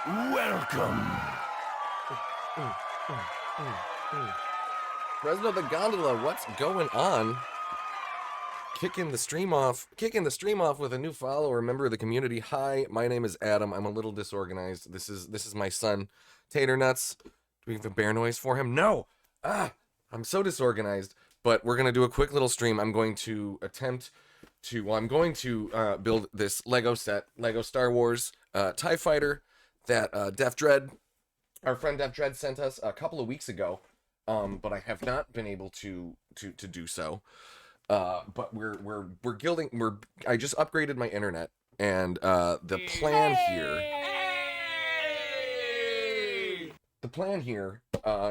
Welcome. President of the Gondola, what's going on? Kicking the stream off with a new follower, member of the community. Hi, my name is Adam. I'm a little disorganized. This is my son, Tater Nuts. Do we have a bear noise for him? No. I'm so disorganized. But we're gonna do a quick little stream. I'm going to build this Lego set, Lego Star Wars TIE Fighter that Def Dread, our friend Def Dread, sent us a couple of weeks ago. But I have not been able to do so. But I just upgraded my internet, and the plan here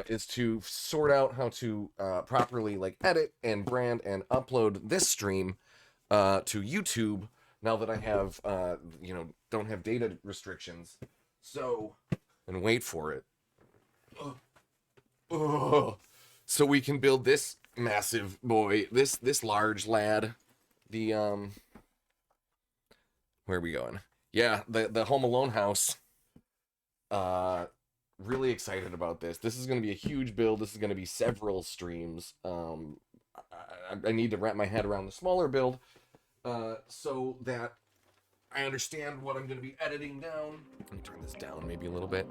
is to sort out how to properly edit and brand and upload this stream to YouTube now that I have don't have data restrictions. So, and wait for it. So we can build this massive boy, this large lad. The where are we going? Yeah, the Home Alone house. Really excited about this. This is going to be a huge build. This is going to be several streams. I need to wrap my head around the smaller build, so that I understand what I'm going to be editing down. Let me turn this down maybe a little bit.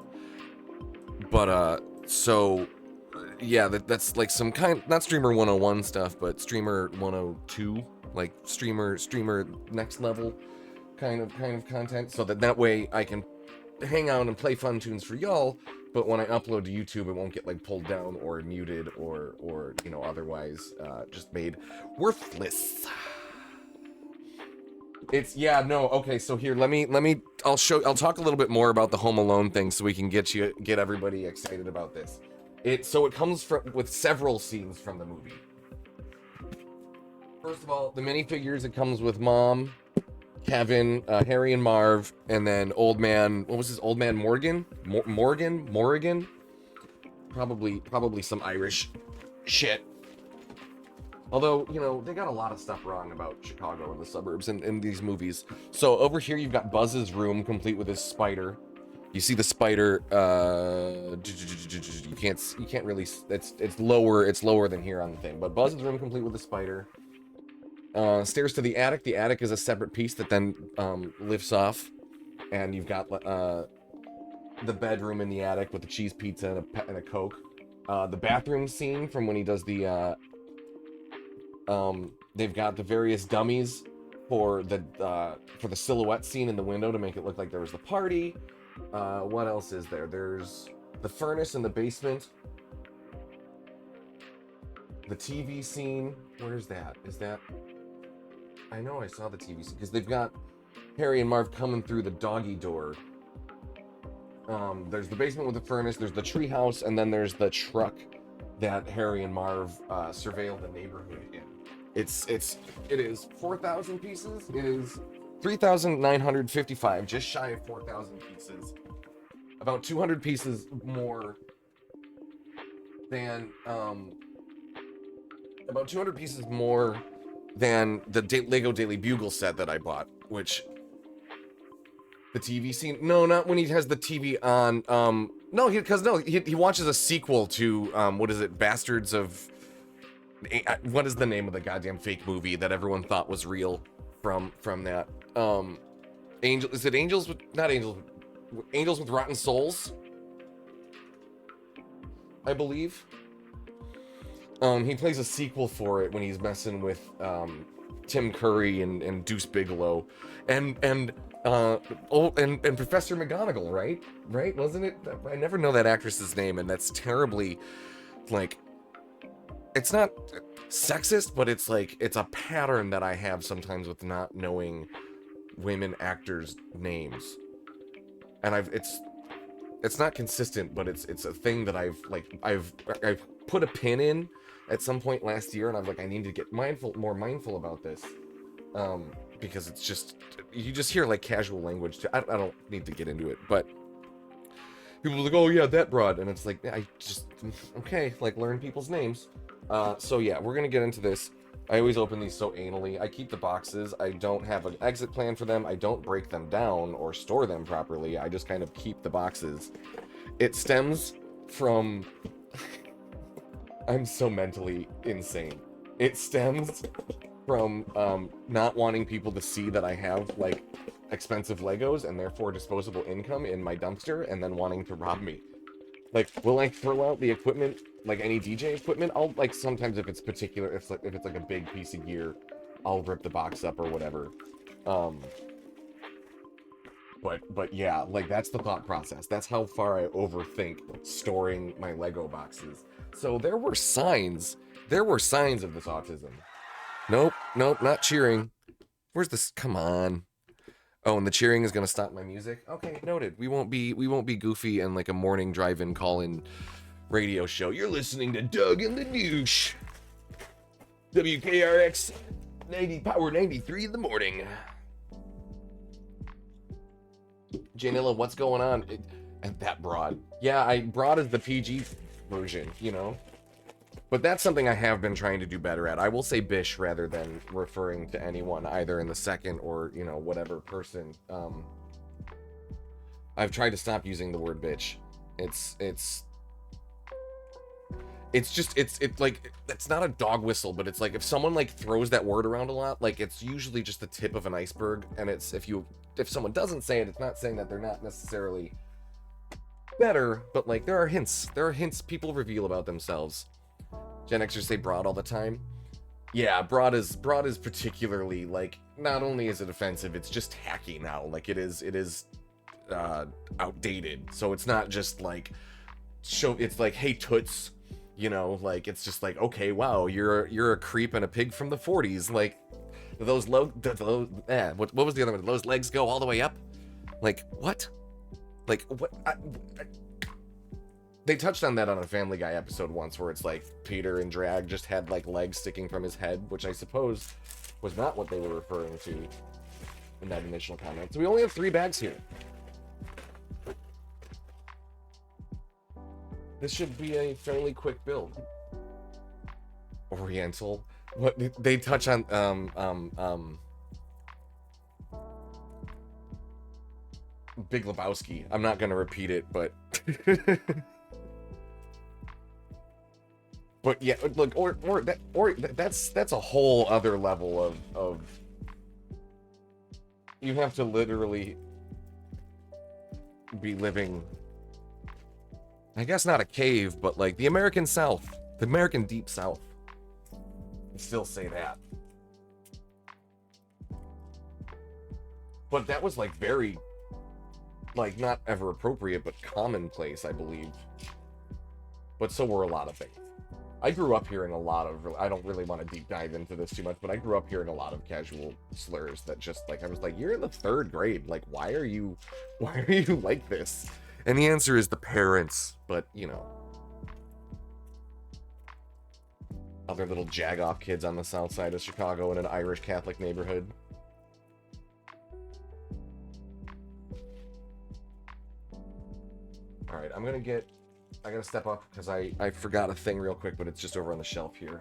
But so yeah, that's like some kind, not streamer 101 stuff, but streamer 102, like streamer next level kind of content, so that way I can hang out and play fun tunes for y'all, but when I upload to YouTube it won't get pulled down or muted or otherwise just made worthless. It's okay, so here I'll talk a little bit more about the Home Alone thing so we can get everybody excited about this. It comes with several scenes from the movie. First of all, the minifigures, it comes with Mom, Kevin, Harry and Marv, and then Old Man, what was his Old Man Morgan? Morrigan? Probably some Irish shit. Although, they got a lot of stuff wrong about Chicago and the suburbs in these movies. So over here you've got Buzz's room complete with his spider. You see the spider, you can't really, it's lower than here on the thing, but Buzz's room complete with the spider. Stairs to the attic. The attic is a separate piece that then lifts off, and you've got the bedroom in the attic with the cheese pizza and a Coke. The bathroom scene from when he does the, they've got the various dummies for the silhouette scene in the window to make it look like there was the party. What else is there? There's the furnace in the basement. The TV scene. Where's that? Is that... I know I saw the TV scene, because they've got Harry and Marv coming through the doggy door. There's the basement with the furnace, there's the treehouse, and then there's the truck that Harry and Marv surveil the neighborhood in. It is 4,000 pieces. It is 3,955, just shy of 4,000 pieces. About 200 pieces more than the Lego Daily Bugle set that I bought, which the TV scene, no, not when he has the TV on, he watches a sequel to what is it, Bastards of, what is the name of the goddamn fake movie that everyone thought was real from that? Angels with Rotten Souls, I believe. He plays a sequel for it when he's messing with Tim Curry and Deuce Bigelow and Professor McGonagall, right? Wasn't it? I never know that actress's name, and that's terribly, it's not sexist, but it's a pattern that I have sometimes with not knowing women actors' names, and it's not consistent, but it's a thing that I've put a pin in at some point last year, and I'm I need to get more mindful about this, because it's just, you just hear casual language too. I don't need to get into it, but people are oh yeah, that broad, and it's I just, okay, learn people's names. So yeah, we're gonna get into this. I always open these so anally. I keep the boxes. I don't have an exit plan for them. I don't break them down or store them properly. I just kind of keep the boxes. It stems from... I'm so mentally insane. It stems from not wanting people to see that I have, like, expensive Legos and therefore disposable income in my dumpster, and then wanting to rob me. Like, will I throw out the equipment, like any DJ equipment? I'll, like, sometimes if it's particular, if it's like a big piece of gear, I'll rip the box up or whatever. But yeah, like, that's the thought process. That's how far I overthink storing my Lego boxes. So there were signs. There were signs of this autism. Nope, not cheering. Where's this? Come on. Oh, and the cheering is gonna stop my music. Okay, noted. We won't be goofy and like a morning drive-in call-in radio show. You're listening to Doug and the Douche. WKRX 90 Power 93 in the morning. Janilla, what's going on? And that broad. Yeah, broad is the PG version, you know. But that's something I have been trying to do better at. I will say bish rather than referring to anyone, either in the second or, you know, whatever person. I've tried to stop using the word bitch. It's like, it's not a dog whistle, but it's like if someone like throws that word around a lot, like it's usually just the tip of an iceberg. And it's if someone doesn't say it, it's not saying that they're not necessarily better, but like there are hints people reveal about themselves. Gen Xers say broad all the time. Yeah, broad is particularly, like, not only is it offensive, it's just tacky now. Like it is outdated. So it's not just like it's like, hey toots, you know, like it's just like, okay, wow, you're a creep and a pig from the 40s. Like what was the other one? Those legs go all the way up? Like what? Like what? They touched on that on a Family Guy episode once, where it's like Peter in drag just had like legs sticking from his head, which I suppose was not what they were referring to in that initial comment. So we only have 3 bags here. This should be a fairly quick build. Oriental. What they touch on Big Lebowski. I'm not gonna repeat it, but but yeah, look, that's a whole other level of you have to literally be living, I guess not a cave, but like the American South, the American Deep South. I still say that. But that was like very, like, not ever appropriate, but commonplace, I believe. But so were a lot of things. I grew up hearing a lot of, I don't really want to deep dive into this too much, but I grew up hearing a lot of casual slurs that just, like, I was like, you're in the 3rd grade. Like, why are you like this? And the answer is the parents, but, you know. Other little jag-off kids on the south side of Chicago in an Irish Catholic neighborhood. Alright, I gotta step up because I forgot a thing real quick, but it's just over on the shelf here.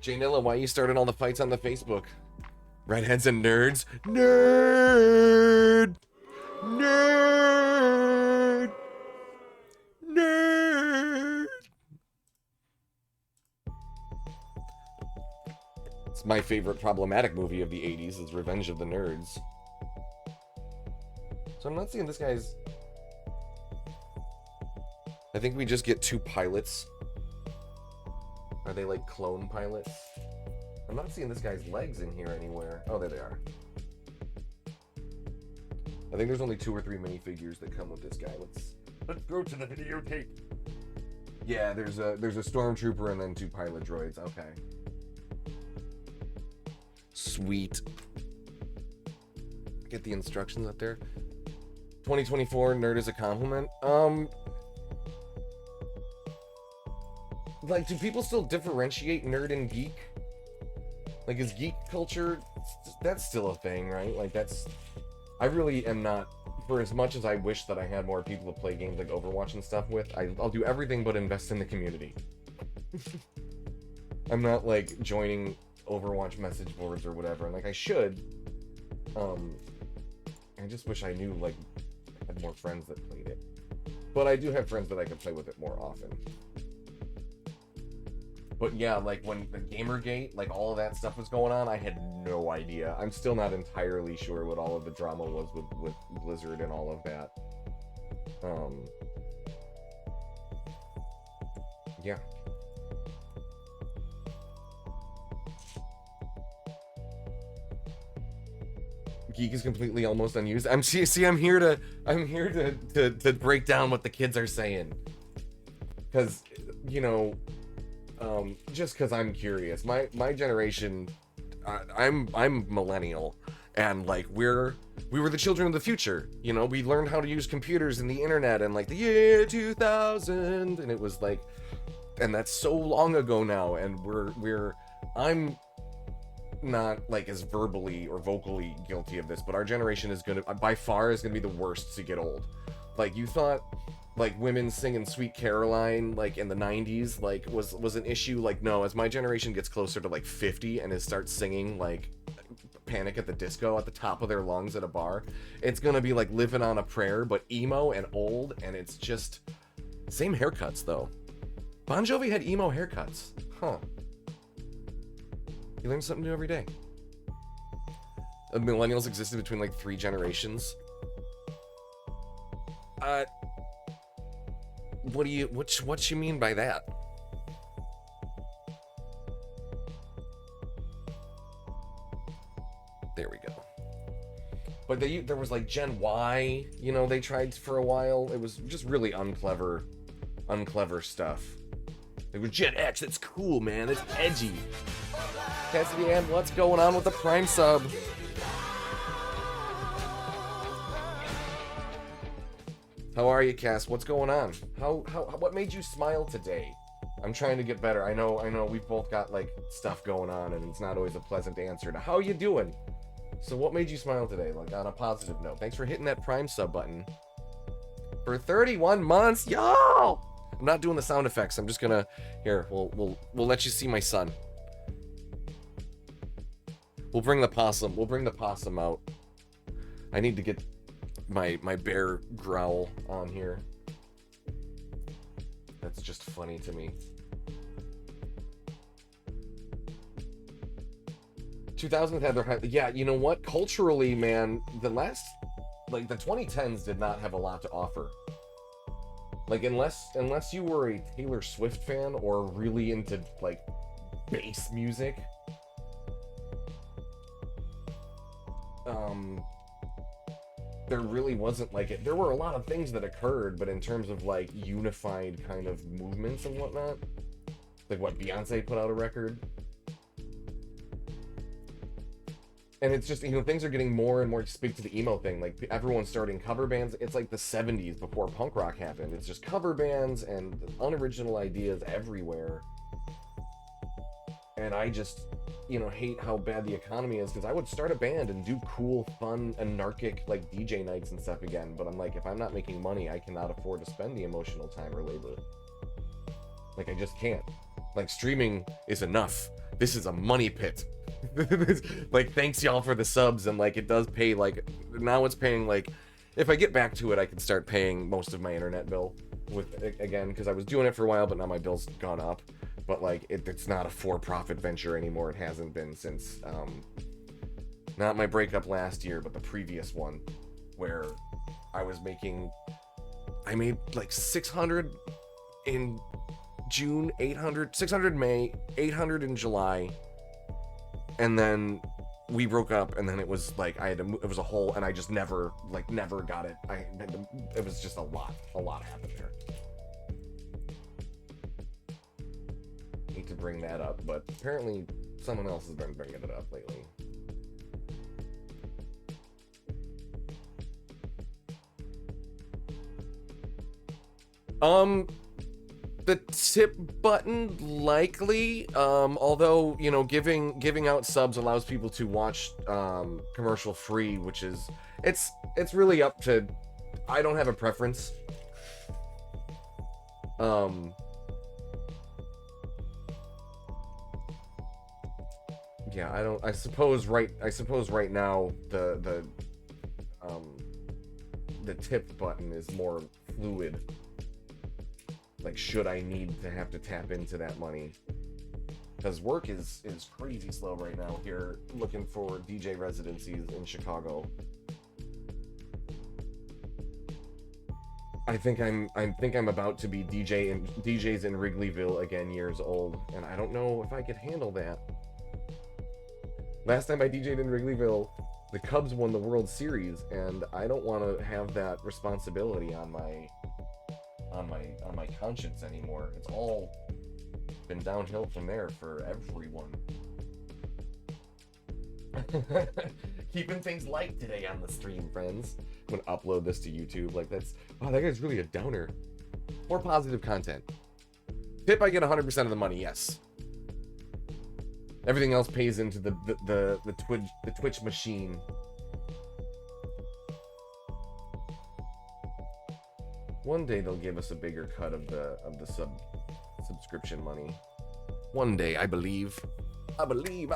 Janilla, why you started all the fights on the Facebook? Redheads and nerds? Nerd! Nerd! Nerd! It's my favorite problematic movie of the 80s is Revenge of the Nerds. So I'm not seeing this guy's... I think we just get 2 pilots. Are they like clone pilots? I'm not seeing this guy's legs in here anywhere. Oh, there they are. I think there's only 2 or 3 minifigures that come with this guy. Let's go to the videotape. Yeah, there's a stormtrooper and then 2 pilot droids. Okay. Sweet. Get the instructions up there. 2024 nerd is a compliment. Like, do people still differentiate nerd and geek? Like, is geek culture that's still a thing, right? Like I really am not, for as much as I wish that I had more people to play games like Overwatch and stuff with, I'll do everything but invest in the community. I'm not like joining Overwatch message boards or whatever, and like I should. I just wish I knew, like, I had more friends that played it. But I do have friends that I can play with it more often. But yeah, like when the Gamergate, like all of that stuff was going on, I had no idea. I'm still not entirely sure what all of the drama was with Blizzard and all of that. Yeah. Geek is completely almost unused. I'm here to break down what the kids are saying. Cause, you know, just because I'm curious. My generation, I'm millennial, and like we were the children of the future. You know, we learned how to use computers and the internet in like the year 2000, and it was like, and that's so long ago now. And I'm not like as verbally or vocally guilty of this, but our generation is gonna, by far, is gonna be the worst to get old. Like, you thought like women singing Sweet Caroline like in the 90s like was an issue. Like, no, as my generation gets closer to like 50 and it starts singing like Panic at the Disco at the top of their lungs at a bar, it's gonna be like Living on a Prayer, but emo and old. And it's just same haircuts though. Bon Jovi had emo haircuts. Huh. You learn something new every day. Millennials existed between like 3 generations. What you mean by that? There we go. But there was like Gen Y, you know, they tried for a while. It was just really unclever stuff. It was Gen X, that's cool, man, that's edgy. Cassidy Ann, what's going on with the Prime sub? How are you, Cass? What's going on? What made you smile today? I'm trying to get better. I know we've both got like stuff going on, and it's not always a pleasant answer to how you doing. So what made you smile today? Like on a positive note. Thanks for hitting that Prime sub button. For 31 months, y'all. I'm not doing the sound effects. I'm just gonna we'll let you see my son. We'll bring the possum. We'll bring the possum out. I need to get my bear growl on here. That's just funny to me. 2000s had their high, yeah, you know what? Culturally, man, the 2010s did not have a lot to offer. Like, unless you were a Taylor Swift fan or really into like bass music, there really wasn't like it. There were a lot of things that occurred, but in terms of like unified kind of movements and whatnot, like what Beyonce put out a record, and it's just, you know, things are getting more and more to speak to the emo thing. Like everyone's starting cover bands. It's like the 70s before punk rock happened. It's just cover bands and unoriginal ideas everywhere. And I just, you know, hate how bad the economy is, because I would start a band and do cool, fun, anarchic, like, DJ nights and stuff again, but I'm like, if I'm not making money, I cannot afford to spend the emotional time or labor. Like, I just can't. Like, streaming is enough. This is a money pit. Like, thanks y'all for the subs, and, like, it does pay, like, now it's paying, like, if I get back to it, I can start paying most of my internet bill with, again, because I was doing it for a while, but now my bill's gone up. But like it's not a for-profit venture anymore. It hasn't been since not my breakup last year, but the previous one, where I made like 600 in June, 600 in May, 800 in July, and then we broke up, and then it was like I had to move, it was a whole, and I just never got it. It was just a lot happened there. To bring that up, but apparently someone else has been bringing it up lately. The tip button, likely, although, you know, giving out subs allows people to watch commercial free, which is, it's really up to, I don't have a preference. Yeah, I suppose right now the tip button is more fluid. Like, should I need to have to tap into that money? Because work is crazy slow right now here, looking for DJ residencies in Chicago. I think I'm about to be DJs in Wrigleyville again, years old, and I don't know if I could handle that. Last time I DJ'd in Wrigleyville, the Cubs won the World Series, and I don't want to have that responsibility on my conscience anymore. It's all been downhill from there for everyone. Keeping things light today on the stream, friends. I'm gonna upload this to YouTube. Like, that's, wow, that guy's really a downer. More positive content. Tip, I get 100% of the money, yes. Everything else pays into the Twitch machine. One day they'll give us a bigger cut of the subscription money. One day, I believe. I believe.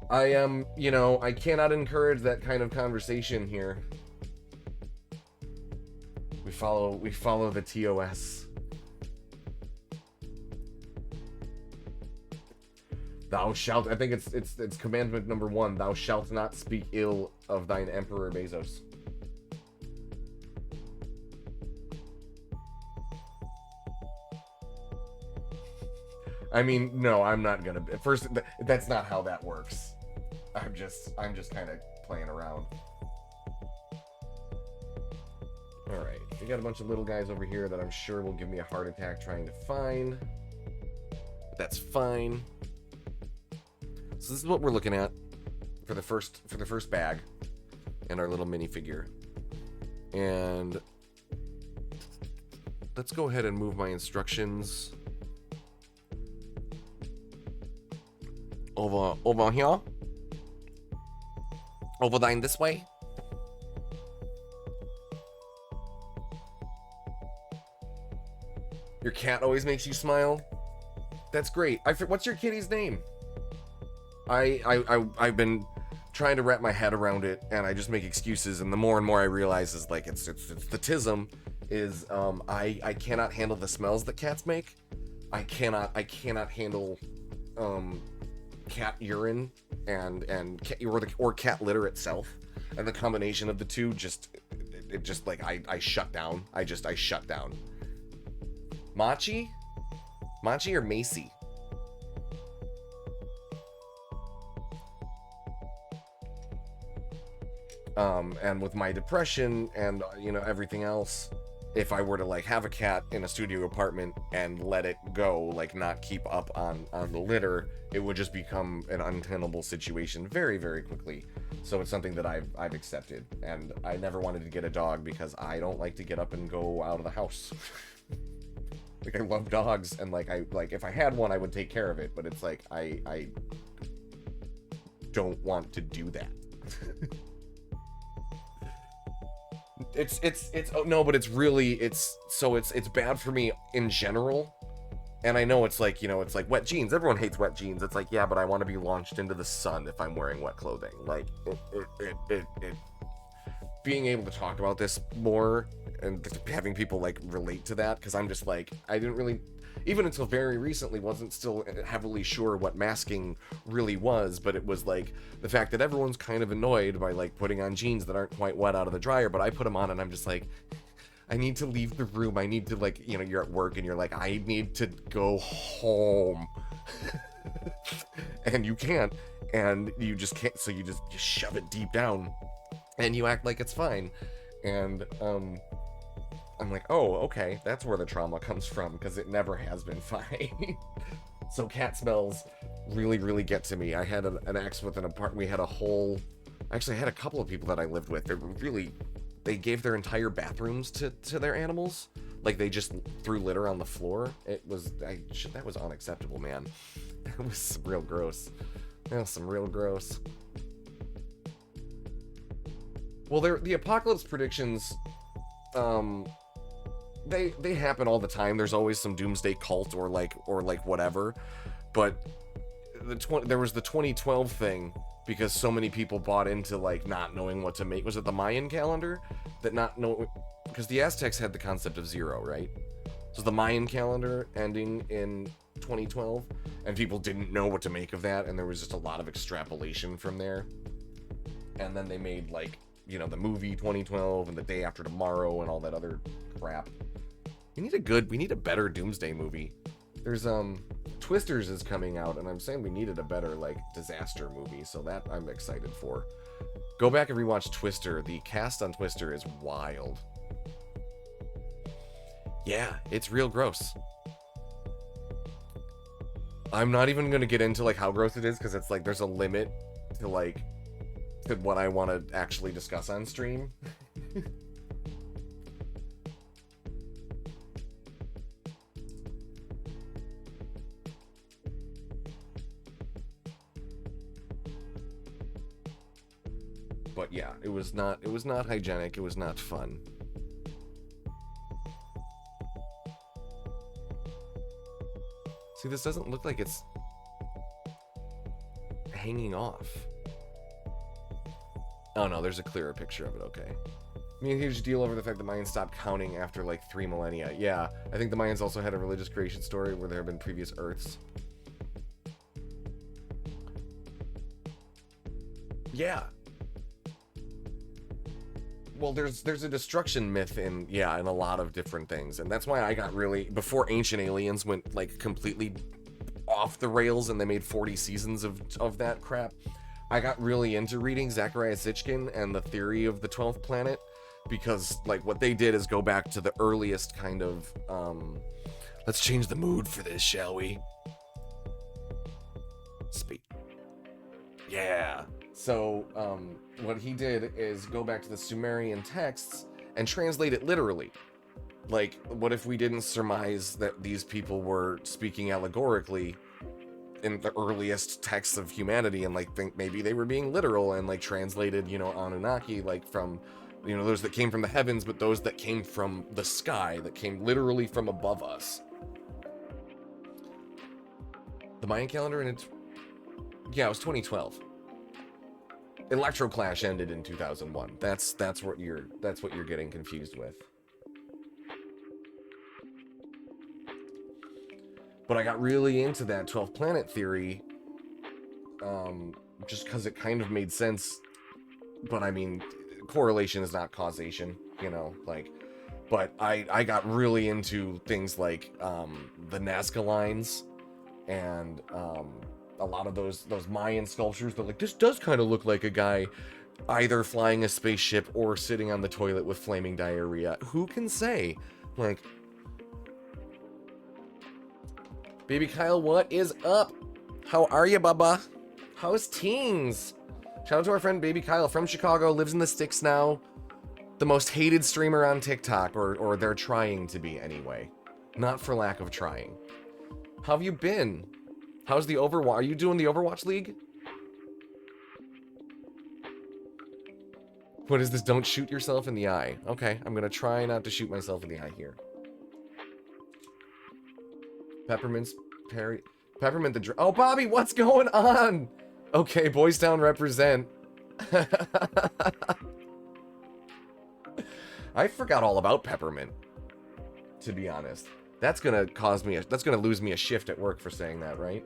I am, you know, I cannot encourage that kind of conversation here. We follow the TOS. Thou shalt, I think it's commandment number 1. Thou shalt not speak ill of thine Emperor Bezos. I mean, no, I'm not gonna. First, that's not how that works. I'm just kind of playing around. All right, we got a bunch of little guys over here that I'm sure will give me a heart attack trying to find. But that's fine. So this is what we're looking at for the first bag and our little minifigure. And let's go ahead and move my instructions over here. Over thine this way. Your cat always makes you smile. That's great. What's your kitty's name? I've been trying to wrap my head around it, and I just make excuses, and the more and more I realize is like it's the tism is I cannot handle the smells that cats make. I cannot handle cat urine or cat litter itself, and the combination of the two just like I shut down. I shut down. Machi or Macy? And with my depression and, you know, everything else, if I were to like have a cat in a studio apartment and let it go, like not keep up on the litter, it would just become an untenable situation very, very quickly. So it's something that I've accepted, and I never wanted to get a dog because I don't like to get up and go out of the house. Like, I love dogs, and like if I had one I would take care of it, but it's like I don't want to do that. But it's really, it's bad for me in general. And I know it's like, you know, it's like wet jeans. Everyone hates wet jeans. It's like, yeah, but I want to be launched into the sun if I'm wearing wet clothing. Like, it being able to talk about this more and having people like relate to that, because I'm just like, I didn't really, even until very recently, wasn't still heavily sure what masking really was, but it was like the fact that everyone's kind of annoyed by like putting on jeans that aren't quite wet out of the dryer, but I put them on and I'm just like, I need to leave the room. I need to, like, you know, you're at work and you're like, I need to go home. And you can't, and you just can't, so you just shove it deep down and you act like it's fine. And I'm like, oh, okay, that's where the trauma comes from, because it never has been fine. So cat smells really, really get to me. I had an ex with an apartment. We had actually I had a couple of people that I lived with. They gave their entire bathrooms to their animals. like they just threw litter on the floor. It was that was unacceptable, man. It was real gross. That was some real gross. Well, the apocalypse predictions, they happen all the time. There's always some doomsday cult or like whatever. But there was the 2012 thing because so many people bought into like not knowing what to make. Was it the Mayan calendar that not know? Because the Aztecs had the concept of zero, right? So the Mayan calendar ending in 2012, and people didn't know what to make of that, and there was just a lot of extrapolation from there. And then they made like, you know, the movie 2012 and The Day After Tomorrow and all that other crap. We need a better doomsday movie. There's Twisters is coming out, and I'm saying we needed a better like disaster movie, so that I'm excited for. Go back and rewatch Twister. The cast on Twister is wild. Yeah, it's real gross. I'm not even gonna get into like how gross it is, because it's like there's a limit to like to what I want to actually discuss on stream. But yeah, it was not hygienic, it was not fun. See, this doesn't look like it's hanging off. Oh no, there's a clearer picture of it, okay. I mean, huge deal over the fact that Mayans stopped counting after like 3 millennia. Yeah, I think the Mayans also had a religious creation story where there have been previous Earths. Yeah. Well, there's a destruction myth in a lot of different things, and that's why I got really, before Ancient Aliens went like completely off the rails and they made 40 seasons of that crap, I got really into reading Zecharia Sitchin and the theory of the 12th planet, because like what they did is go back to the earliest kind of let's change the mood for this, shall we? Speak. Yeah. So, what he did is go back to the Sumerian texts and translate it literally. Like, what if we didn't surmise that these people were speaking allegorically in the earliest texts of humanity, and like think maybe they were being literal and like translated, you know, Anunnaki, like from, you know, those that came from the heavens, but those that came from the sky, that came literally from above us. The Mayan calendar, and it was 2012. Electroclash ended in 2001. That's what you're getting confused with. But I got really into that 12th planet theory, just because it kind of made sense. But I mean, correlation is not causation, you know, like. But I got really into things like the Nazca lines and a lot of those Mayan sculptures. They're like, this does kind of look like a guy either flying a spaceship or sitting on the toilet with flaming diarrhea. Who can say? Like, Baby Kyle, what is up? How are you, Bubba? How's teens? Shout out to our friend Baby Kyle from Chicago, lives in the sticks now. The most hated streamer on TikTok, or they're trying to be anyway. Not for lack of trying. How have you been? How's the Overwatch? Are you doing the Overwatch League? What is this? Don't shoot yourself in the eye. Okay, I'm gonna try not to shoot myself in the eye here. Peppermint's Perry. Peppermint the Oh, Bobby, what's going on? Okay, Boys Town represent. I forgot all about Peppermint, to be honest. That's gonna lose me a shift at work for saying that, right?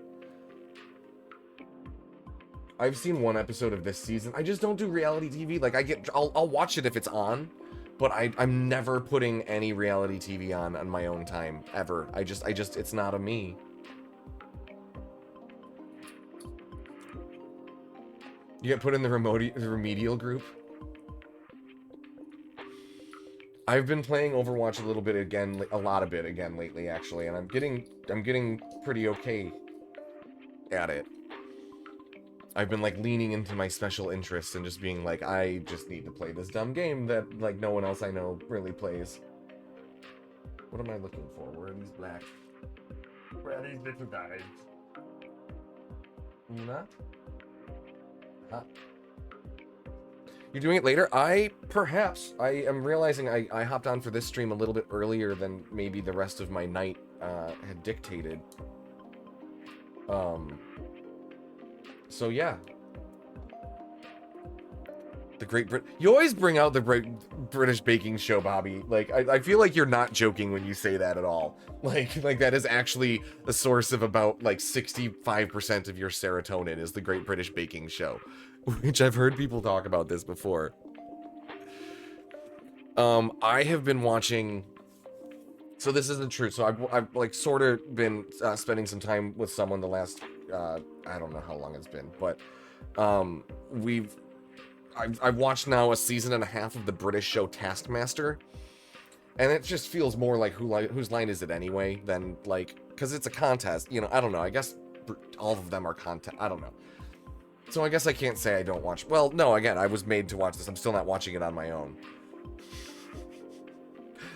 I've seen one episode of this season. I just don't do reality TV. Like, I'll watch it if it's on, but I'm never putting any reality TV on my own time, ever. I just, it's not a me. You get put in the remedial group? I've been playing Overwatch a little bit again, a lot of it again lately, actually, and I'm getting pretty okay at it. I've been like leaning into my special interests and just being like, I just need to play this dumb game that like no one else I know really plays. What am I looking for? Where are these black? Where are these little guys? Una? Huh? You're doing it later? I am realizing I hopped on for this stream a little bit earlier than maybe the rest of my night had dictated. So yeah. The Great Brit. You always bring out the British baking show, Bobby. Like, I feel like you're not joking when you say that at all. Like that is actually a source of about like 65% of your serotonin is the Great British Baking Show, which I've heard people talk about this before. I have been watching. So this isn't true. So I've like sort of been spending some time with someone the last I don't know how long it's been, but I've watched now a season and a half of the British show Taskmaster, and it just feels more like whose line is it anyway than like, because it's a contest, you know. I don't know. I guess all of them are contest. I don't know. So I guess I can't say I don't watch. Well, no. Again, I was made to watch this. I'm still not watching it on my own.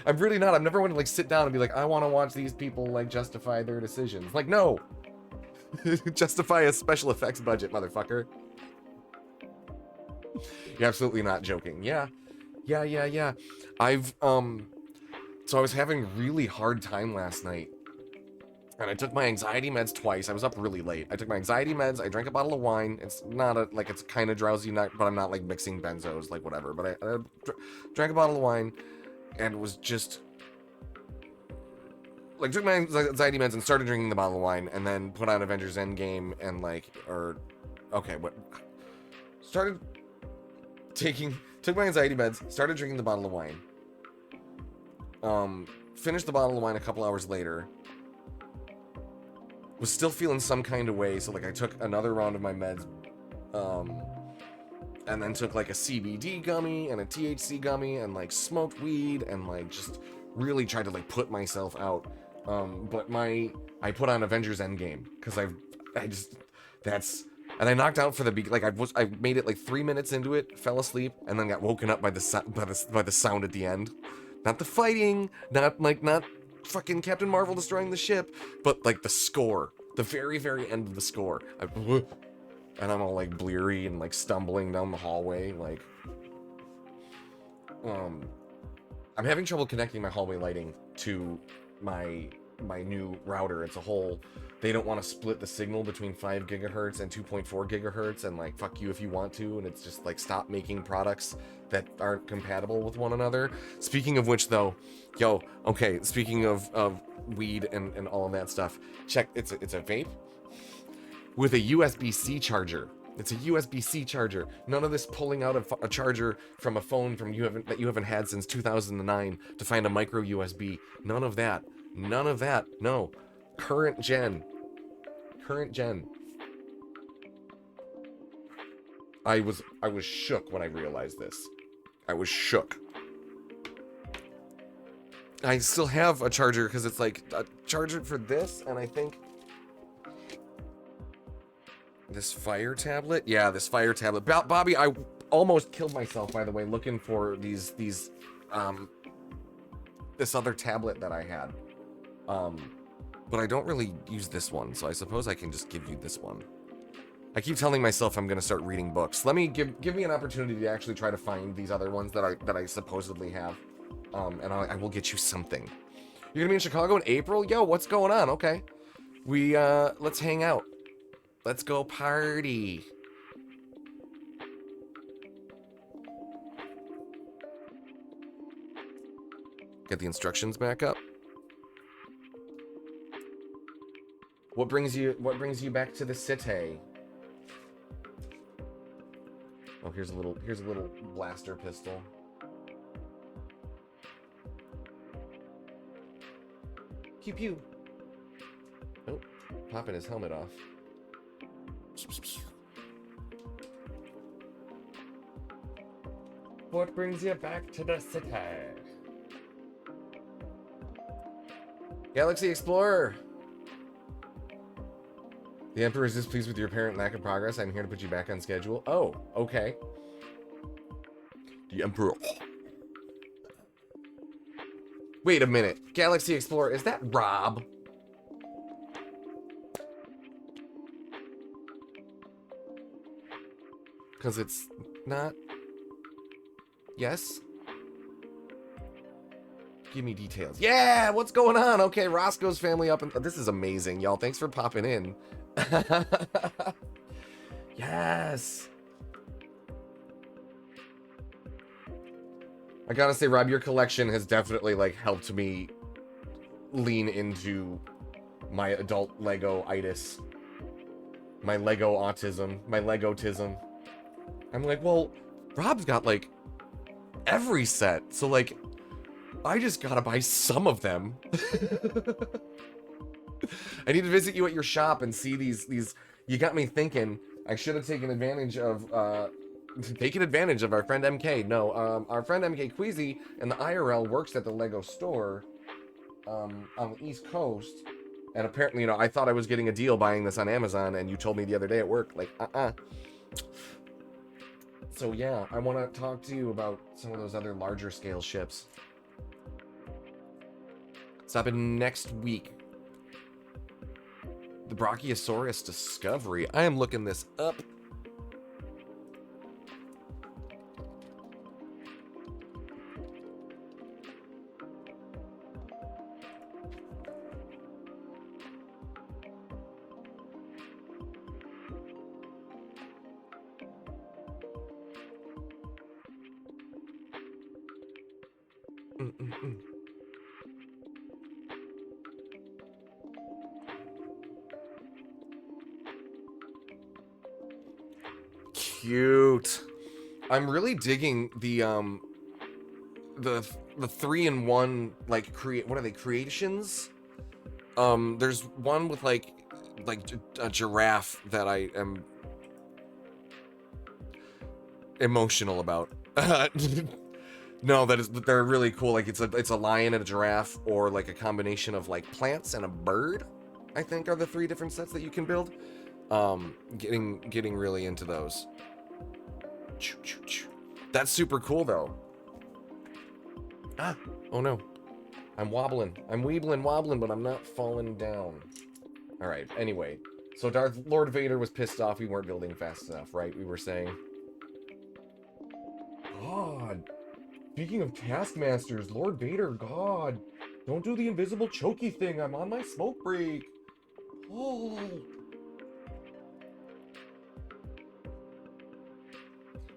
I'm really not. I'm never going to like sit down and be like, I want to watch these people like justify their decisions. Like, no. Justify a special effects budget, motherfucker. You're absolutely not joking. Yeah. I've so I was having a really hard time last night, and I took my anxiety meds twice. I was up really late. I took my anxiety meds. I drank a bottle of wine. It's not a like, it's kind of drowsy night, but I'm not like mixing benzos, like whatever. But I drank a bottle of wine, and was just like, took my anxiety meds and started drinking the bottle of wine, and then put on Avengers Endgame and like, took my anxiety meds, started drinking the bottle of wine. Finished the bottle of wine a couple hours later. Was still feeling some kind of way, so like I took another round of my meds, and then took like a CBD gummy and a THC gummy, and like smoked weed, and like just really tried to like put myself out. But I put on Avengers Endgame because and I knocked out for the like I made it like 3 minutes into it, fell asleep, and then got woken up by the sound at the end. Not the fighting, not fucking Captain Marvel destroying the ship, but like the score, the very, very end of the score. And I'm all like bleary and like stumbling down the hallway, like I'm having trouble connecting my hallway lighting to my new router. It's a whole, they don't want to split the signal between 5 gigahertz and 2.4 gigahertz, and like, fuck you if you want to, and it's just like, stop making products that aren't compatible with one another. Speaking of which though, speaking of weed and all of that stuff, check, it's a vape with a USB-C charger. It's a USB-C charger. None of this pulling out a charger from a phone that you haven't had since 2009 to find a micro USB. None of that. No. Current gen. I was shook when I realized this. I was shook. I still have a charger because it's like a charger for this, and I think this Fire tablet. Yeah, this Fire tablet. Bobby, I almost killed myself, by the way, looking for these this other tablet that I had. But I don't really use this one, so I suppose I can just give you this one. I keep telling myself I'm gonna start reading books. Let me give me an opportunity to actually try to find these other ones that I supposedly have. And I will get you something. You're gonna be in Chicago in April? Yo, what's going on? Okay. Let's hang out. Let's go party. Get the instructions back up. What brings you back to the city? Oh, here's a little blaster pistol. Pew pew. Oh, popping his helmet off. What brings you back to the city? Galaxy Explorer. The Emperor is displeased with your apparent lack of progress. I'm here to put you back on schedule. Oh, okay. The Emperor. Wait a minute. Galaxy Explorer, is that Rob? Because it's not. Yes? Give me details. Yeah, what's going on? Okay, Roscoe's family up and this is amazing, y'all. Thanks for popping in. Yes. I gotta say, Rob, your collection has definitely like helped me lean into my adult Lego-itis. My Lego autism. My Lego-tism. I'm like, well, Rob's got like every set, so like I just gotta buy some of them. I need to visit you at your shop and see these. You got me thinking. I should have taken advantage of our friend MK. No, our friend MK Queasy in the IRL works at the Lego store on the East Coast, and apparently, you know, I thought I was getting a deal buying this on Amazon, and you told me the other day at work, like, So yeah, I want to talk to you about some of those other larger scale ships. Stop in next week. The Brachiosaurus Discovery. I am looking this up. Cute. I'm really digging the 3-in-1 like what are they, creations? There's one with like a giraffe that I am emotional about. No, they're really cool. Like it's a lion and a giraffe, or like a combination of like plants and a bird, I think are the 3 different sets that you can build. Getting really into those. That's super cool though. Oh no. I'm wobbling. I'm weebling, wobbling, but I'm not falling down. Alright, anyway. So Lord Vader was pissed off we weren't building fast enough, right? We were saying. God. Speaking of Taskmasters, Lord Vader, God. Don't do the invisible chokey thing. I'm on my smoke break. Oh.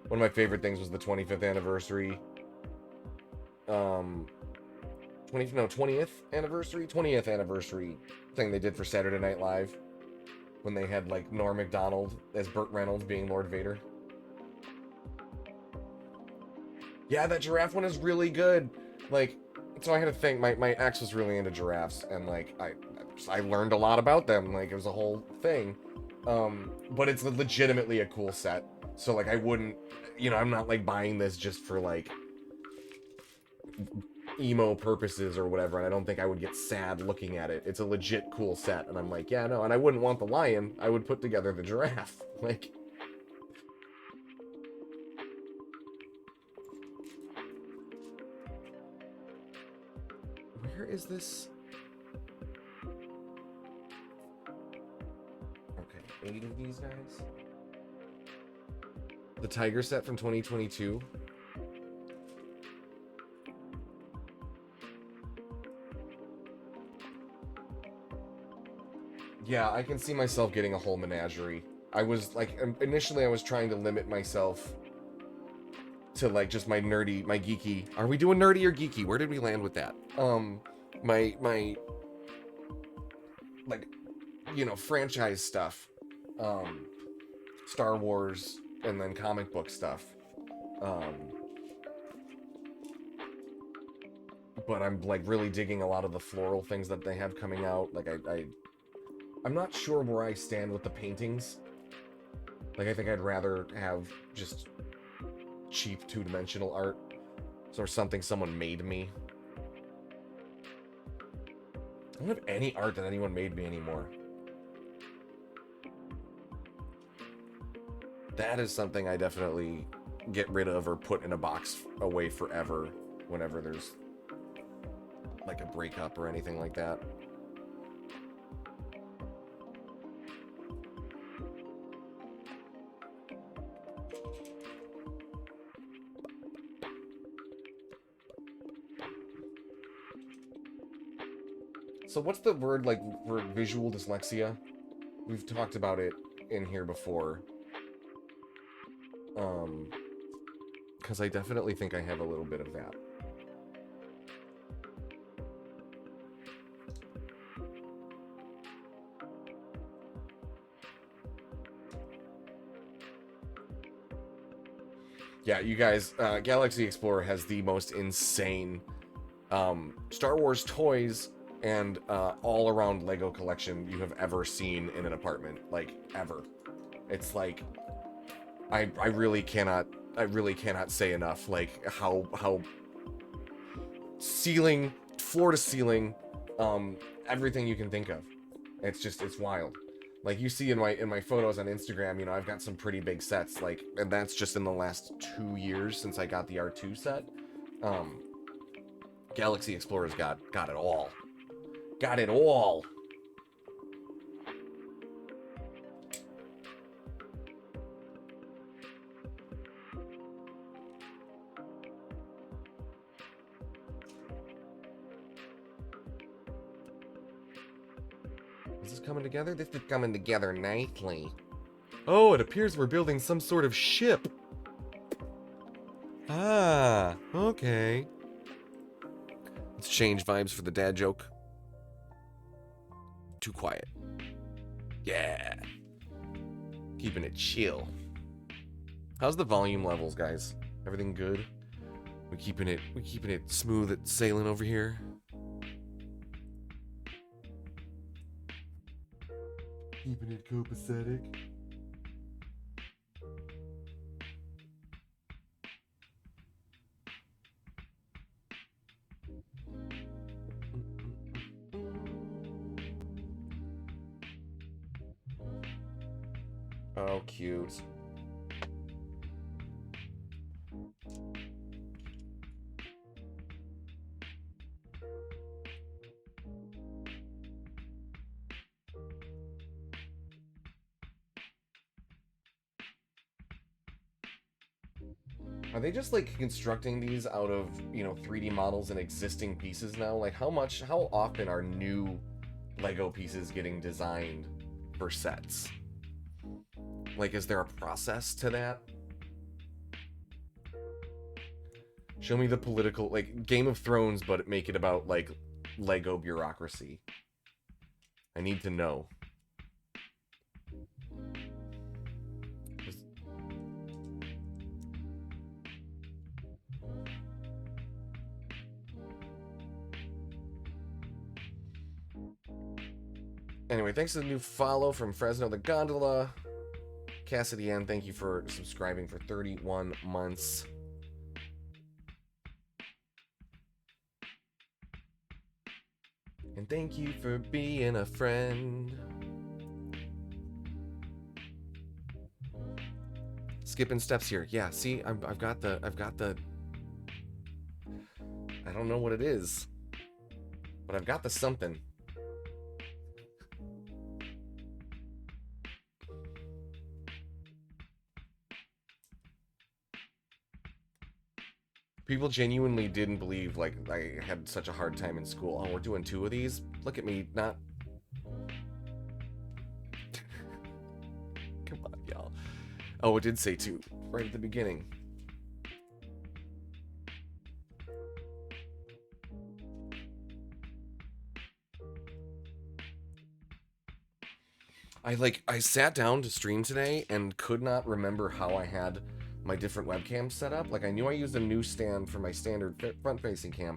One of my favorite things was the 25th anniversary. 20th anniversary thing they did for Saturday Night Live. When they had, like, Norm Macdonald as Burt Reynolds being Lord Vader. Yeah, that giraffe one is really good. Like, so I had to think, my ex was really into giraffes, and, like, I learned a lot about them. Like, it was a whole thing. But it's legitimately a cool set. So, like, I wouldn't, you know, I'm not, like, buying this just for, like, emo purposes or whatever, and I don't think I would get sad looking at it. It's a legit cool set, and I'm like, yeah, no, and I wouldn't want the lion. I would put together the giraffe. Like... Where is this? Okay, 8 of these guys. The Tiger set from 2022. Yeah, I can see myself getting a whole menagerie. I was, like, initially I was trying to limit myself to, like, just my nerdy, my geeky... Are we doing nerdy or geeky? Where did we land with that? My, like, you know, franchise stuff. Star Wars, and then comic book stuff. But I'm, like, really digging a lot of the floral things that they have coming out. Like, I'm not sure where I stand with the paintings. Like, I think I'd rather have just cheap two-dimensional art. Or something someone made me. I don't have any art that anyone made me anymore. That is something I definitely get rid of or put in a box away forever whenever there's like a breakup or anything like that. So what's the word like for visual dyslexia? We've talked about it in here before. Because I definitely think I have a little bit of that. Yeah, you guys, Galaxy Explorer has the most insane Star Wars toys and all-around Lego collection you have ever seen in an apartment, like ever. It's like I really cannot say enough like how ceiling, floor to ceiling, everything you can think of. It's wild. Like you see in my photos on Instagram, you know, I've got some pretty big sets, like, and that's just in the last 2 years since I got the R2 set. Galaxy Explorer's got it all. Got it all. Is this coming together? This is coming together nicely. Oh, it appears we're building some sort of ship. Ah, okay. Let's change vibes for the dad joke. Too quiet. Yeah. Keeping it chill. How's the volume levels, guys? Everything good? We keeping it smooth at sailing over here? Keeping it copacetic. Oh, cute. Are they just like constructing these out of, you know, 3D models and existing pieces now? Like how often are new Lego pieces getting designed for sets? Like, is there a process to that? Show me the political, like, Game of Thrones, but make it about, like, Lego bureaucracy. I need to know. Anyway, thanks to the new follow from Fresno the Gondola. Cassidy Ann, thank you for subscribing for 31 months. And thank you for being a friend. Skipping steps here. Yeah, see, I've got the I don't know what it is, but I've got the something. People genuinely didn't believe, like, I had such a hard time in school. Oh, we're doing 2 of these? Look at me, not... Come on, y'all. Oh, it did say 2, right at the beginning. I sat down to stream today and could not remember how I had my different webcams set up. Like, I knew I used a new stand for my standard front-facing cam,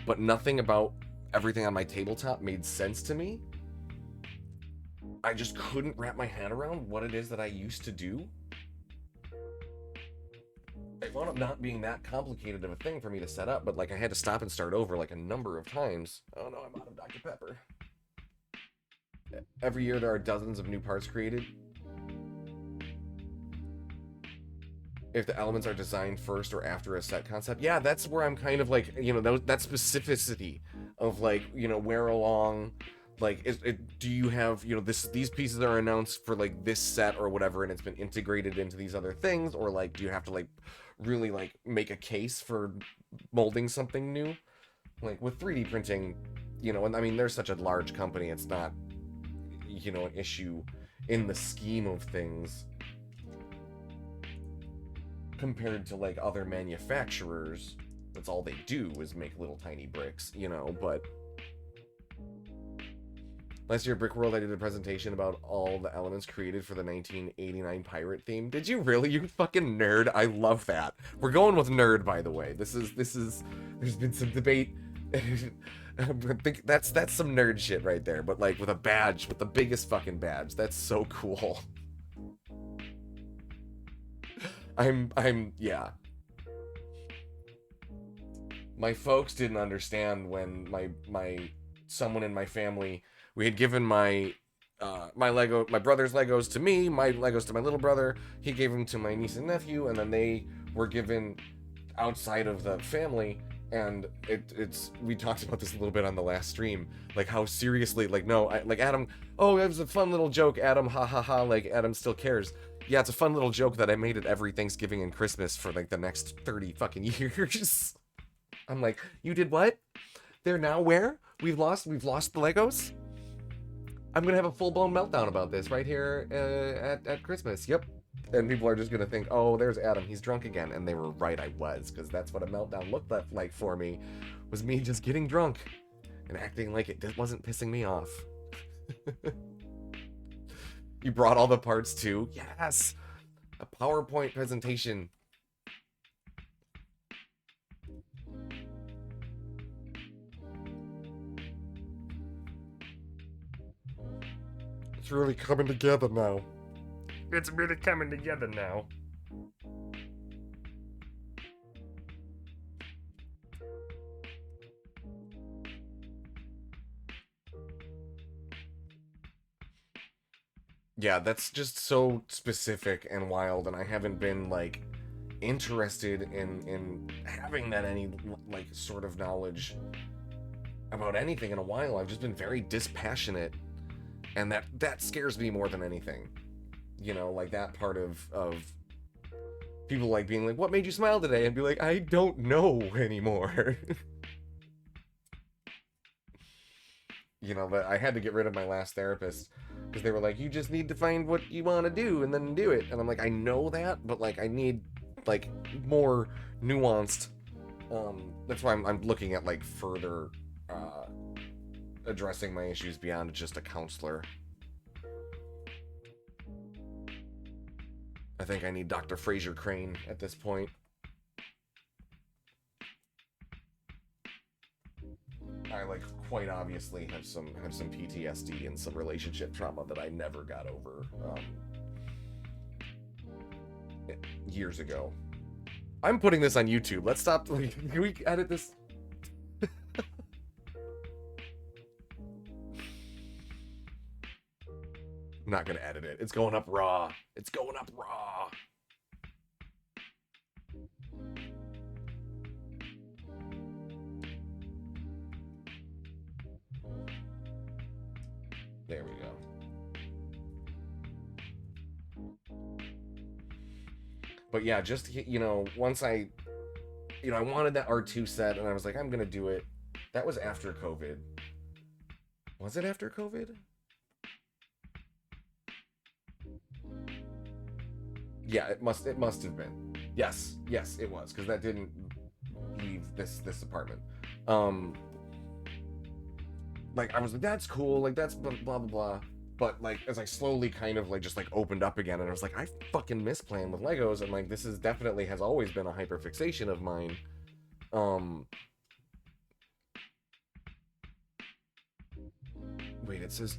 but nothing about everything on my tabletop made sense to me. I just couldn't wrap my head around what it is that I used to do. It wound up not being that complicated of a thing for me to set up, but, like, I had to stop and start over, like, a number of times. Oh no, I'm out of Dr. Pepper. Every year there are dozens of new parts created. If the elements are designed first or after a set concept. Yeah, that's where I'm kind of like, you know, that specificity of like, you know, where along, like, do you have, you know, these pieces are announced for like this set or whatever, and it's been integrated into these other things, or like, do you have to like really like make a case for molding something new? Like with 3D printing, you know, and I mean, they're such a large company, it's not, you know, an issue in the scheme of things compared to like other manufacturers. That's all they do is make little tiny bricks, you know. But last year at Brick World, I did a presentation about all the elements created for the 1989 pirate theme. Did you really? You fucking nerd. I love that. We're going with nerd, by the way. This is there's been some debate. I think that's some nerd shit right there, but like with a badge, with the biggest fucking badge. That's so cool. Yeah. My folks didn't understand when my someone in my family, we had given my my brother's Legos to me, my Legos to my little brother. He gave them to my niece and nephew, and then they were given outside of the family. And it's we talked about this a little bit on the last stream, like how seriously, like, no, like Adam, oh, it was a fun little joke, Adam, ha ha ha, like Adam still cares. Yeah, it's a fun little joke that I made at every Thanksgiving and Christmas for like the next 30 fucking years. I'm like, you did what? They're now where? We've lost the Legos? I'm gonna have a full-blown meltdown about this right here at Christmas. Yep. And people are just gonna think, oh, there's Adam, he's drunk again. And they were right, I was, because that's what a meltdown looked like for me, was me just getting drunk and acting like it wasn't pissing me off. You brought all the parts too? Yes! A PowerPoint presentation. It's really coming together now. It's really coming together now. Yeah, that's just so specific and wild, and I haven't been like interested in having that any like sort of knowledge about anything in a while. I've just been very dispassionate, and that scares me more than anything. You know, like that part of people like being like, what made you smile today? And be like, I don't know anymore. You know, but I had to get rid of my last therapist because they were like, you just need to find what you want to do and then do it. And I'm like, I know that, but like I need like more nuanced. That's why I'm looking at like further addressing my issues beyond just a counselor. I think I need Dr. Fraser Crane at this point. I like quite obviously have some PTSD and some relationship trauma that I never got over years ago. I'm putting this on YouTube. Let's stop. Can we edit this? I'm not gonna edit it. It's going up raw. It's going up raw. There we go. But yeah, just, you know, once I wanted that R2 set, and I was like, I'm gonna do it. That was after COVID. Was it after COVID? Yeah, it must have been. Yes, it was, because that didn't leave this apartment. Like I was like, that's cool, like that's blah blah blah. But like as I slowly kind of like just like opened up again, and I was like, I fucking miss playing with Legos, and like this is definitely has always been a hyperfixation of mine. Wait, it says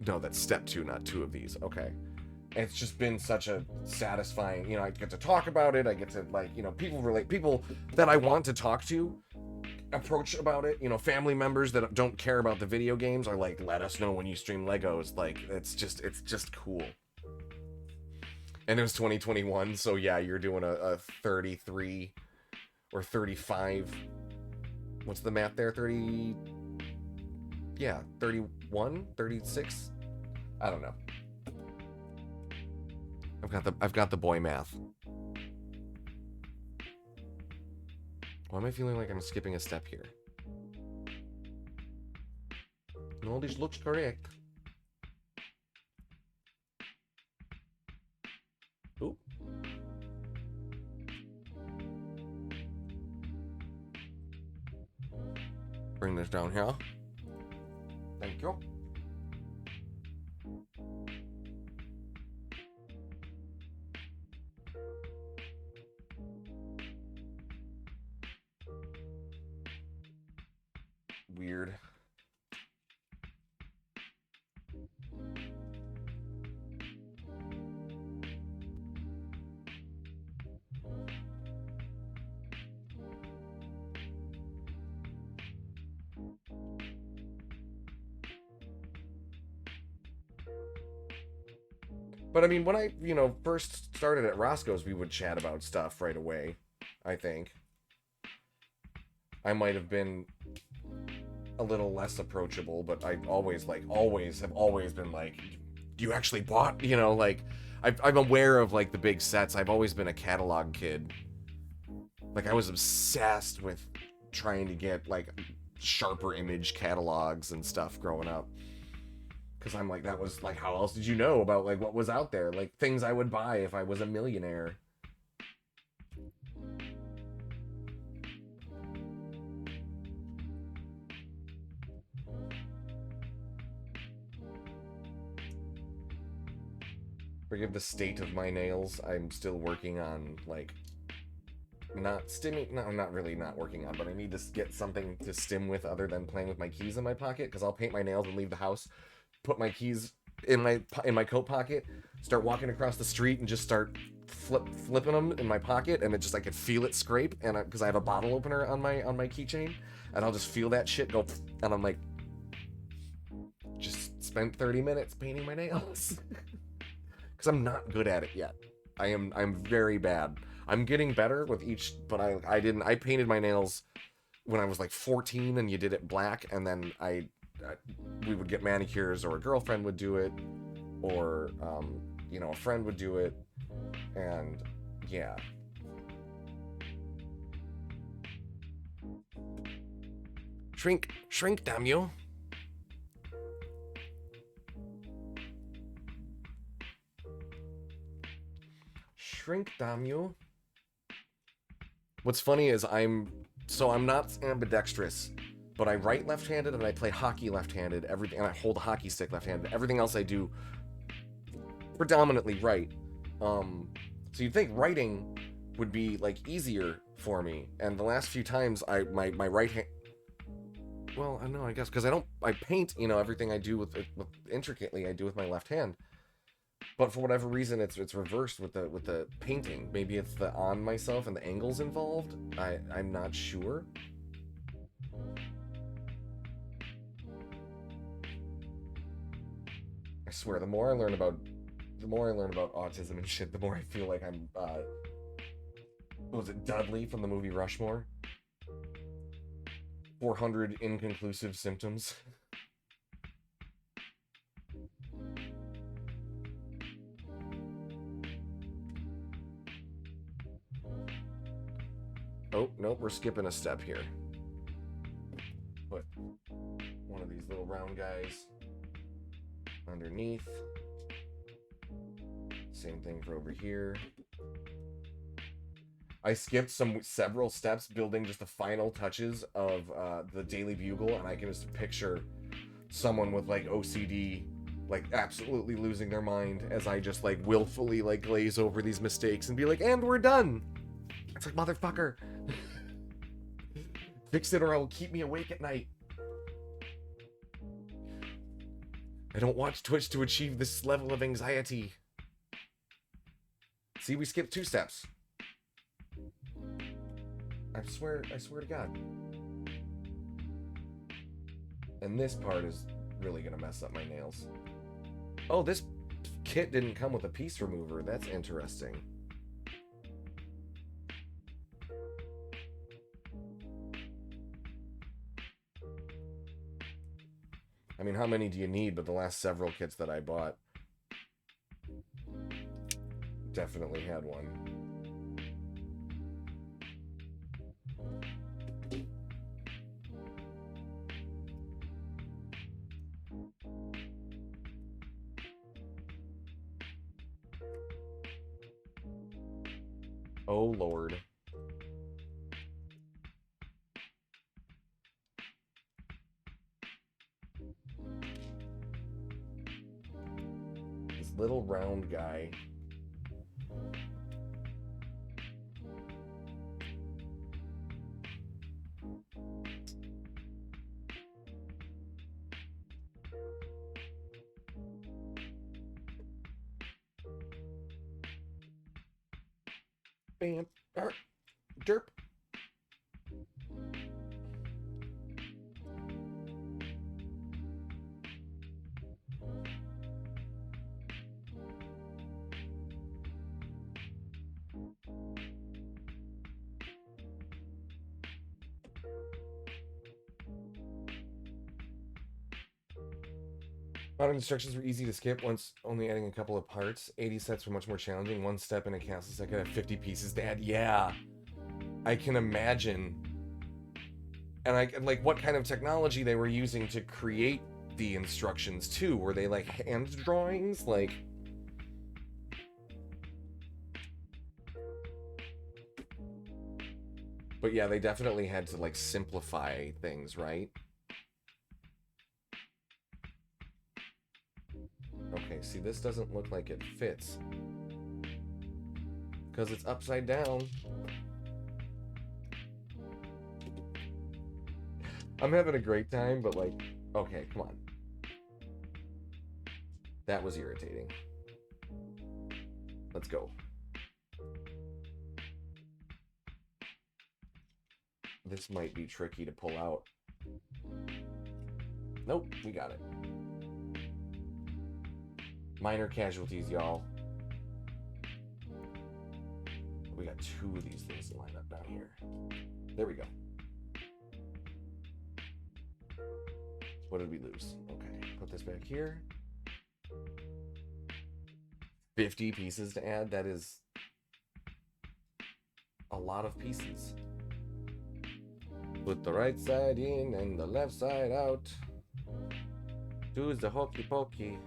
no, that's step 2, not 2 of these. Okay. It's just been such a satisfying, you know, I get to talk about it, I get to like, you know, people that I want to talk to approach about it, you know, family members that don't care about the video games are like, let us know when you stream Legos. Like it's just cool. And it was 2021, so yeah, you're doing a 33 or 35 What's the math there? 30... Yeah, 31? 36? I don't know. I've got the boy math. Why am I feeling like I'm skipping a step here? No, this looks correct. Ooh. Bring this down here. Thank you. Weird. But I mean, when I, first started at Roscoe's, we would chat about stuff right away, I think. I might have been a little less approachable, but I have always been like, you actually bought, I'm aware of, like, the big sets. I've always been a catalog kid. Like, I was obsessed with trying to get, like, sharper image catalogs and stuff growing up. Because I'm like, that was, like, how else did you know about, like, what was out there? Like, things I would buy if I was a millionaire. Forgive the state of my nails. I'm still working on, like, not really not working on, but I need to get something to stim with other than playing with my keys in my pocket, because I'll paint my nails and leave the house, put my keys in my coat pocket, start walking across the street and just start flipping them in my pocket, and it just, I could feel it scrape, and because I have a bottle opener on my keychain, and I'll just feel that shit go, and I'm like, just spent 30 minutes painting my nails. Because I'm not good at it yet. I'm very bad. I'm getting better with each, but I painted my nails when I was like 14, and you did it black, and then we would get manicures, or a girlfriend would do it, or a friend would do it, and yeah. Shrink, damn you. Shrink, damn you. What's funny is I'm not ambidextrous, but I write left-handed and I play hockey left-handed, and I hold a hockey stick left-handed. Everything else I do predominantly right. So you'd think writing would be, like, easier for me, and the last few times my right hand, well, I know, I guess, because I paint, everything I do with intricately I do with my left hand. But for whatever reason, it's reversed with the painting. Maybe it's the on myself and the angles involved. I'm not sure. I swear, the more I learn about autism and shit, the more I feel like I'm what was it, Dudley from the movie Rushmore? 400 inconclusive symptoms. Oh, nope, we're skipping a step here. Put one of these little round guys underneath. Same thing for over here. I skipped several steps building just the final touches of the Daily Bugle, and I can just picture someone with, like, OCD, like, absolutely losing their mind as I just, like, willfully, like, glaze over these mistakes and be like, and we're done! It's like, motherfucker! Fix it or it'll keep me awake at night. I don't watch Twitch to achieve this level of anxiety. See, we skipped 2 steps. I swear to God. And this part is really gonna mess up my nails. Oh, this kit didn't come with a piece remover. That's interesting. mean, how many do you need? But the last several kits that I bought definitely had one. Oh, Lord. This little round guy. Bam. Derp. Modern instructions were easy to skip once only adding a couple of parts. 80 sets were much more challenging. One step in a castle set could have 50 pieces to add. Yeah, I can imagine. And like what kind of technology they were using to create the instructions too. Were they like hand drawings? Like, but yeah, they definitely had to like simplify things, right? Okay, see, this doesn't look like it fits because it's upside down. I'm having a great time, but like, okay, come on. That was irritating. Let's go. This might be tricky to pull out. Nope, we got it. Minor casualties, y'all. We got 2 of these things to line up down here. There we go. What did we lose? Okay, put this back here. 50 pieces to add. That is a lot of pieces. Put the right side in and the left side out. Do the hokey pokey.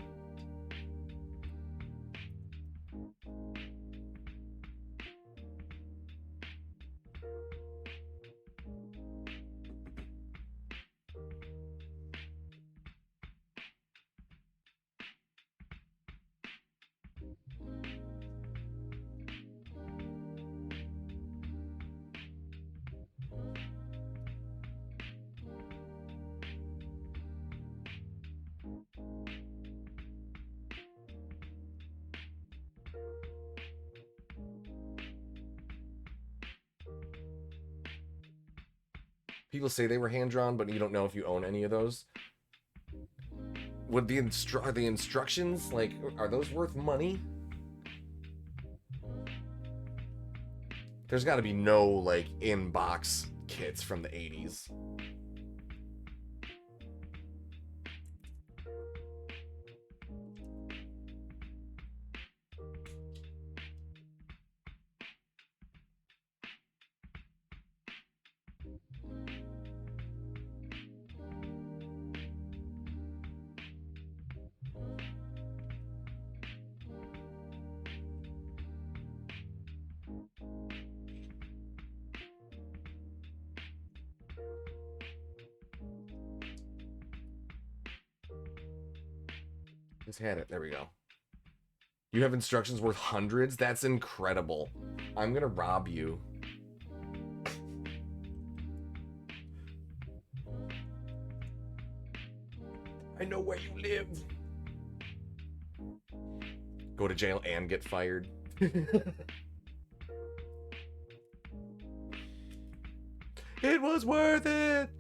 People say they were hand-drawn, but you don't know if you own any of those. Would the are the instructions, like, are those worth money? There's got to be no, like, in-box kits from the 80s. Just had it. There we go. You have instructions worth hundreds? That's incredible. I'm gonna rob you. I know where you live. Go to jail and get fired. It was worth it.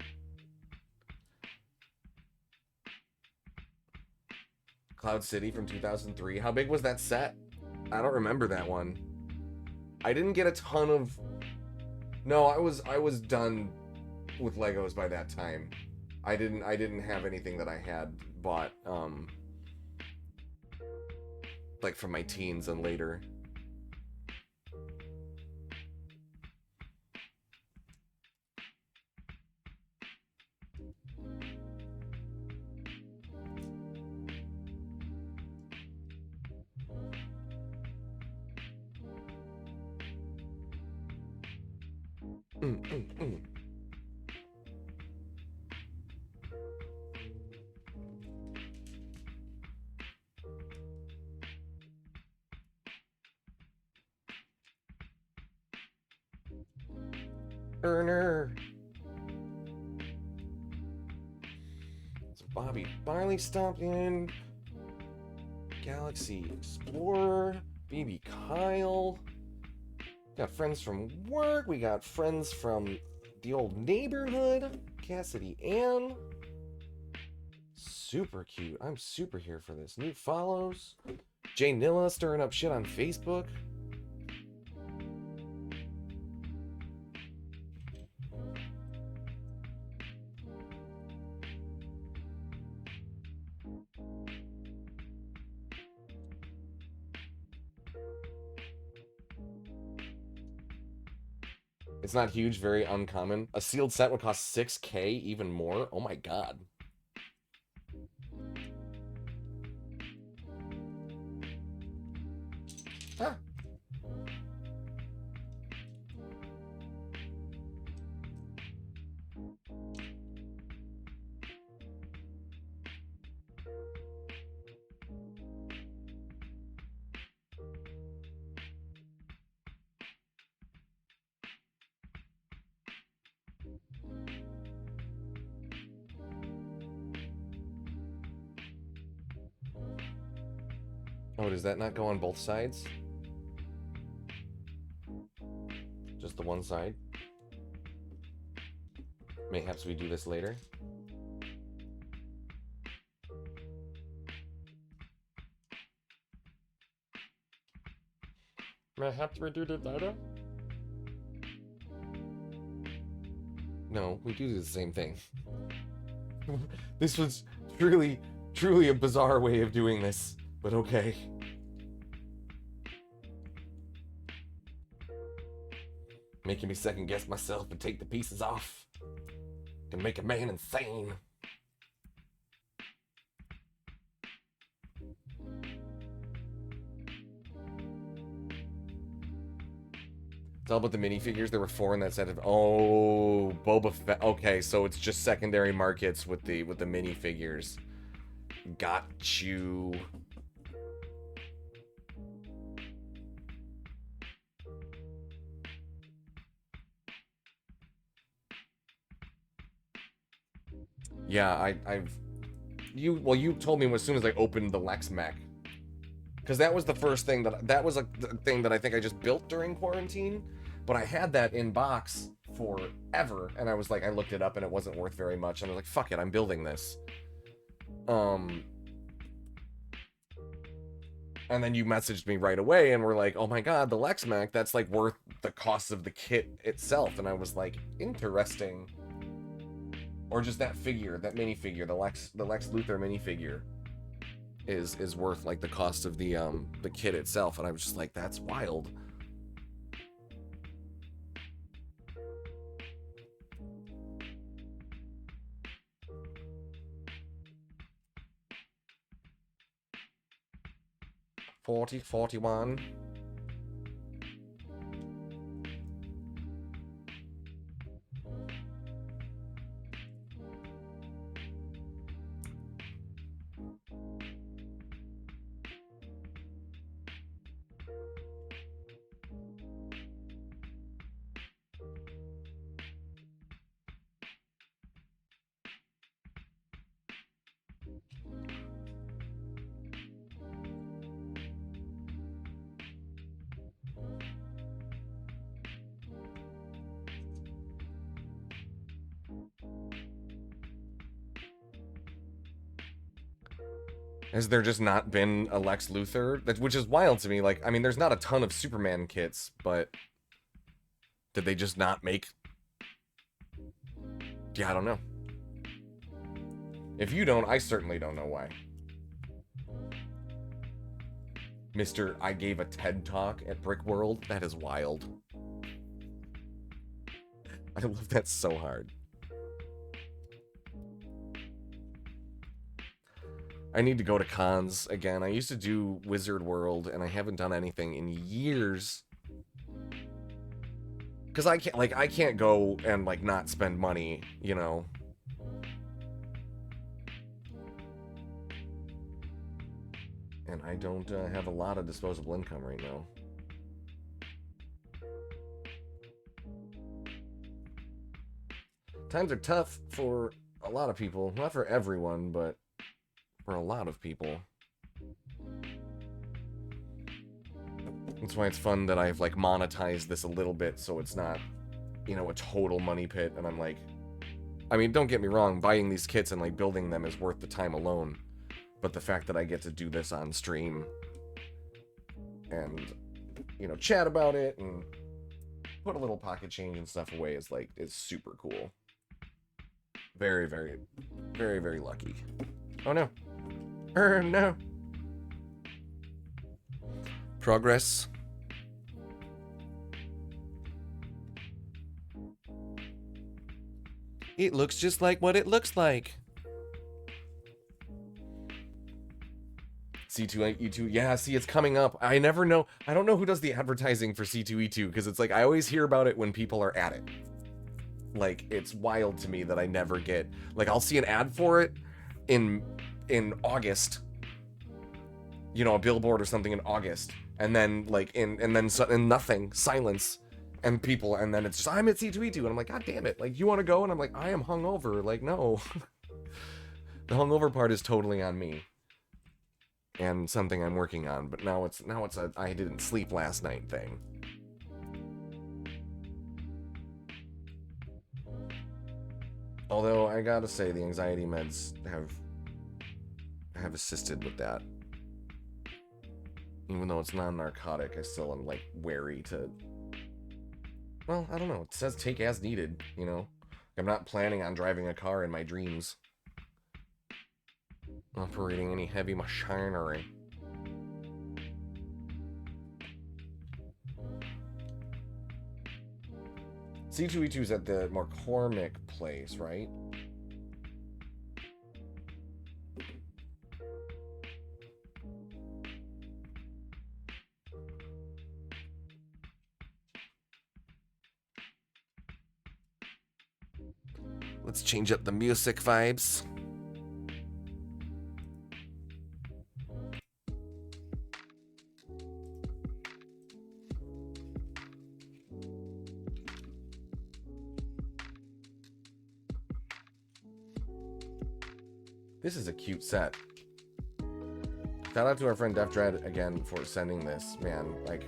Cloud City from 2003. How big was that set? I don't remember that one. I didn't get a ton of... No, I was done with Legos by that time. I didn't have anything that I had bought like from my teens and later. Earner. So Bobby finally stopped in. Galaxy Explorer. BB Kyle. Got friends from work. We got friends from the old neighborhood. Cassidy Ann. Super cute. I'm super here for this. New follows. Jay Nilla stirring up shit on Facebook. It's not huge, very uncommon. A sealed set would cost 6K, even more. Oh my god. Huh. Oh, does that not go on both sides? Just the one side? Mayhaps we do this later. Mayhaps we do this later? No, we do the same thing. This was truly a bizarre way of doing this, but okay. Making me second guess myself and take the pieces off. Can make a man insane. It's all about the minifigures. There were 4 in that set of. Oh, Boba Fett. Okay, so it's just secondary markets with the minifigures. Got you. Yeah, you told me as soon as I opened the Lex mech, because that was the first thing that was a thing that I think I just built during quarantine, but I had that in box forever, and I was like, I looked it up and it wasn't worth very much, and I was like, fuck it, I'm building this. And then you messaged me right away and were like, oh my god, the Lex mech, that's like worth the cost of the kit itself, and I was like, interesting. Or just that figure, that minifigure, the Lex Luthor minifigure is worth like the cost of the kit itself, and I was just like, that's wild. $40.41. Has there just not been a Lex Luthor? Which is wild to me. Like, I mean, there's not a ton of Superman kits, but did they just not make? Yeah, I don't know. If you don't, I certainly don't know why. Mr. I gave a TED Talk at Brick World. That is wild. I love that so hard. I need to go to cons again. I used to do Wizard World, and I haven't done anything in years. Because I can't go and, like, not spend money, you know. And I don't have a lot of disposable income right now. Times are tough for a lot of people. Not for everyone, but for a lot of people. That's why it's fun that I've, like, monetized this a little bit so it's not, you know, a total money pit. And I'm like, I mean, don't get me wrong, buying these kits and, like, building them is worth the time alone. But the fact that I get to do this on stream and, you know, chat about it and put a little pocket change and stuff away is, like, is super cool. Very, very, very, very lucky. Oh, no. No. Progress. It looks just like what it looks like. C2E2, yeah, see, it's coming up. I never know. I don't know who does the advertising for C2E2, because it's like, I always hear about it when people are at it. Like, it's wild to me that I never get, like, I'll see an ad for it in August, you know, a billboard or something in August, and then, like, and nothing, silence, and people, and then it's just, I'm at C2E2, and I'm like, God damn it, like, you want to go? And I'm like, I am hungover, like, no. The hungover part is totally on me. And something I'm working on, but now it's a I didn't sleep last night thing. Although I gotta say the anxiety meds have assisted with that. Even though it's non-narcotic, I still am, like, wary to, well, I don't know, it says take as needed, you know? I'm not planning on driving a car in my dreams. Operating any heavy machinery. C2E2's at the McCormick place, right? Let's change up the music vibes. This is a cute set. Shout out to our friend Def Dread again for sending this, man. Like,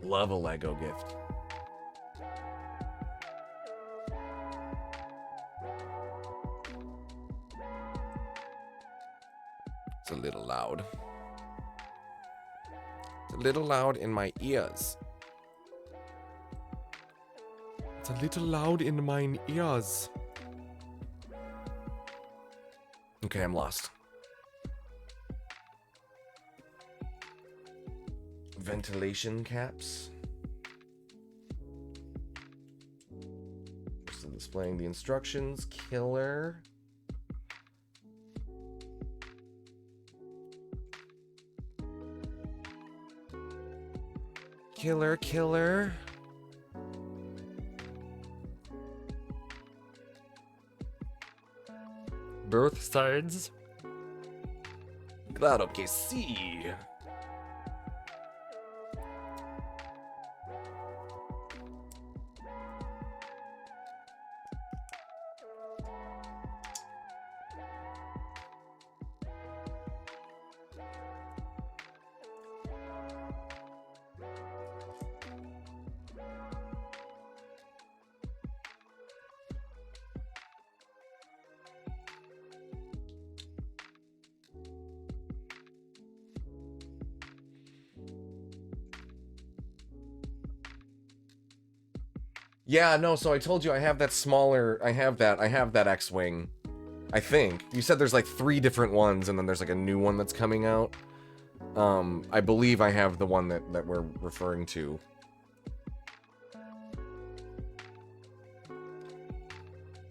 love a Lego gift. It's a little loud. It's a little loud in my ears. It's a little loud in mine ears. Okay, I'm lost. Ventilation caps. Still displaying the instructions. Killer. Killer. Birth signs. Claro que sí. Yeah, no, so I told you I have that smaller, I have that X-Wing. I think. You said there's like 3 different ones, and then there's like a new one that's coming out. I believe I have the one that we're referring to.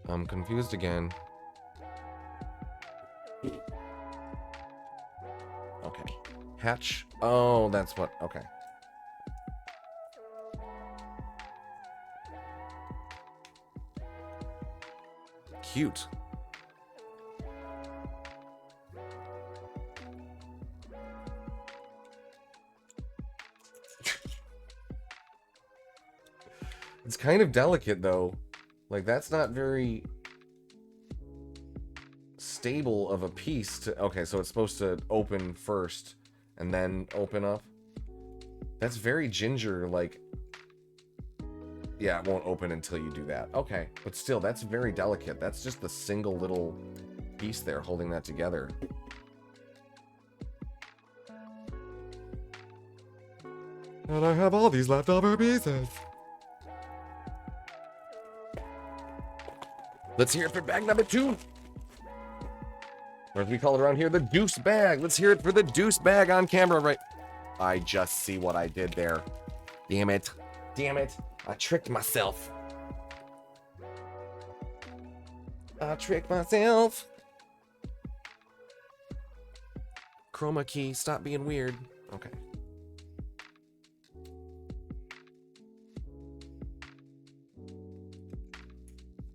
I'm confused again. Okay. Hatch. Oh, that's what, okay. Cute. It's kind of delicate, though. Like, that's not very stable of a piece to... Okay, so it's supposed to open first and then open up. That's very ginger, like... Yeah, it won't open until you do that. Okay, but still, that's very delicate. That's just the single little piece there holding that together. And I have all these leftover pieces. Let's hear it for bag number 2. Or as we call it around here, the deuce bag. Let's hear it for the deuce bag on camera, right? I just see what I did there. Damn it. Damn it. I tricked myself. I tricked myself. Chroma key, stop being weird. Okay.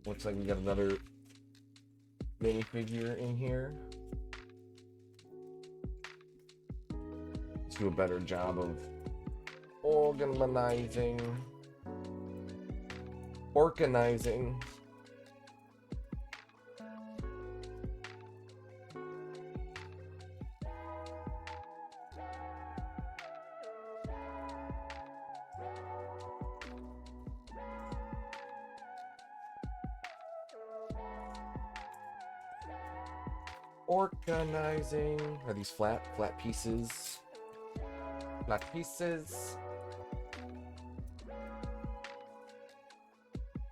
Looks like we got another minifigure in here. Let's do a better job of organizing. Organizing. Are these flat pieces? Flat pieces.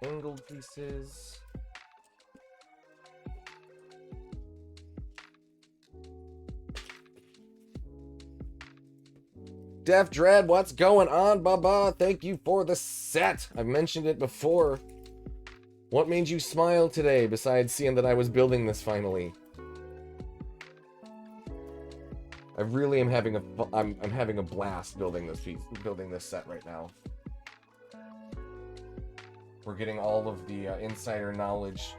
Angled pieces. Def Dread, what's going on, Baba? Thank you for the set. I've mentioned it before. What made you smile today besides seeing that I was building this finally? I really am having I'm having a blast building this set right now. We're getting all of the insider knowledge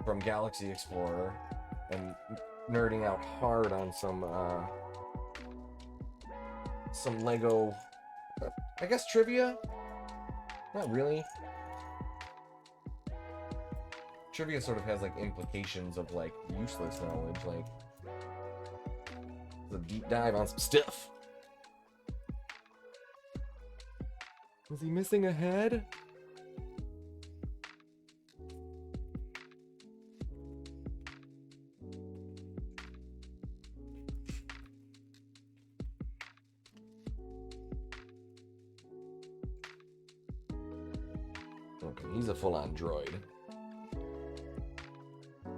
from Galaxy Explorer and nerding out hard on some Lego, I guess, trivia? Not really. Trivia sort of has like implications of like useless knowledge, like a deep dive on some stuff. Was he missing a head? Okay, he's a full-on droid.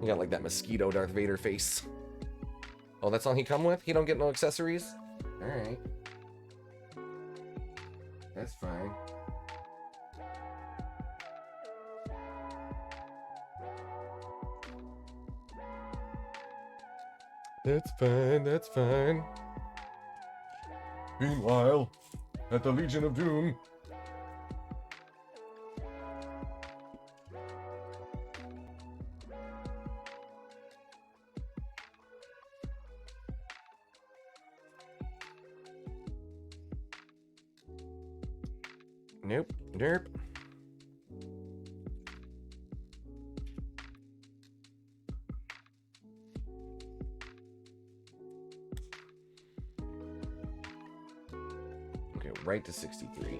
He got like that mosquito Darth Vader face. Oh, that's all he come with? He don't get no accessories? Alright. That's fine. That's fine, that's fine. Meanwhile, at the Legion of Doom... Nope. Derp. Okay, right to 63.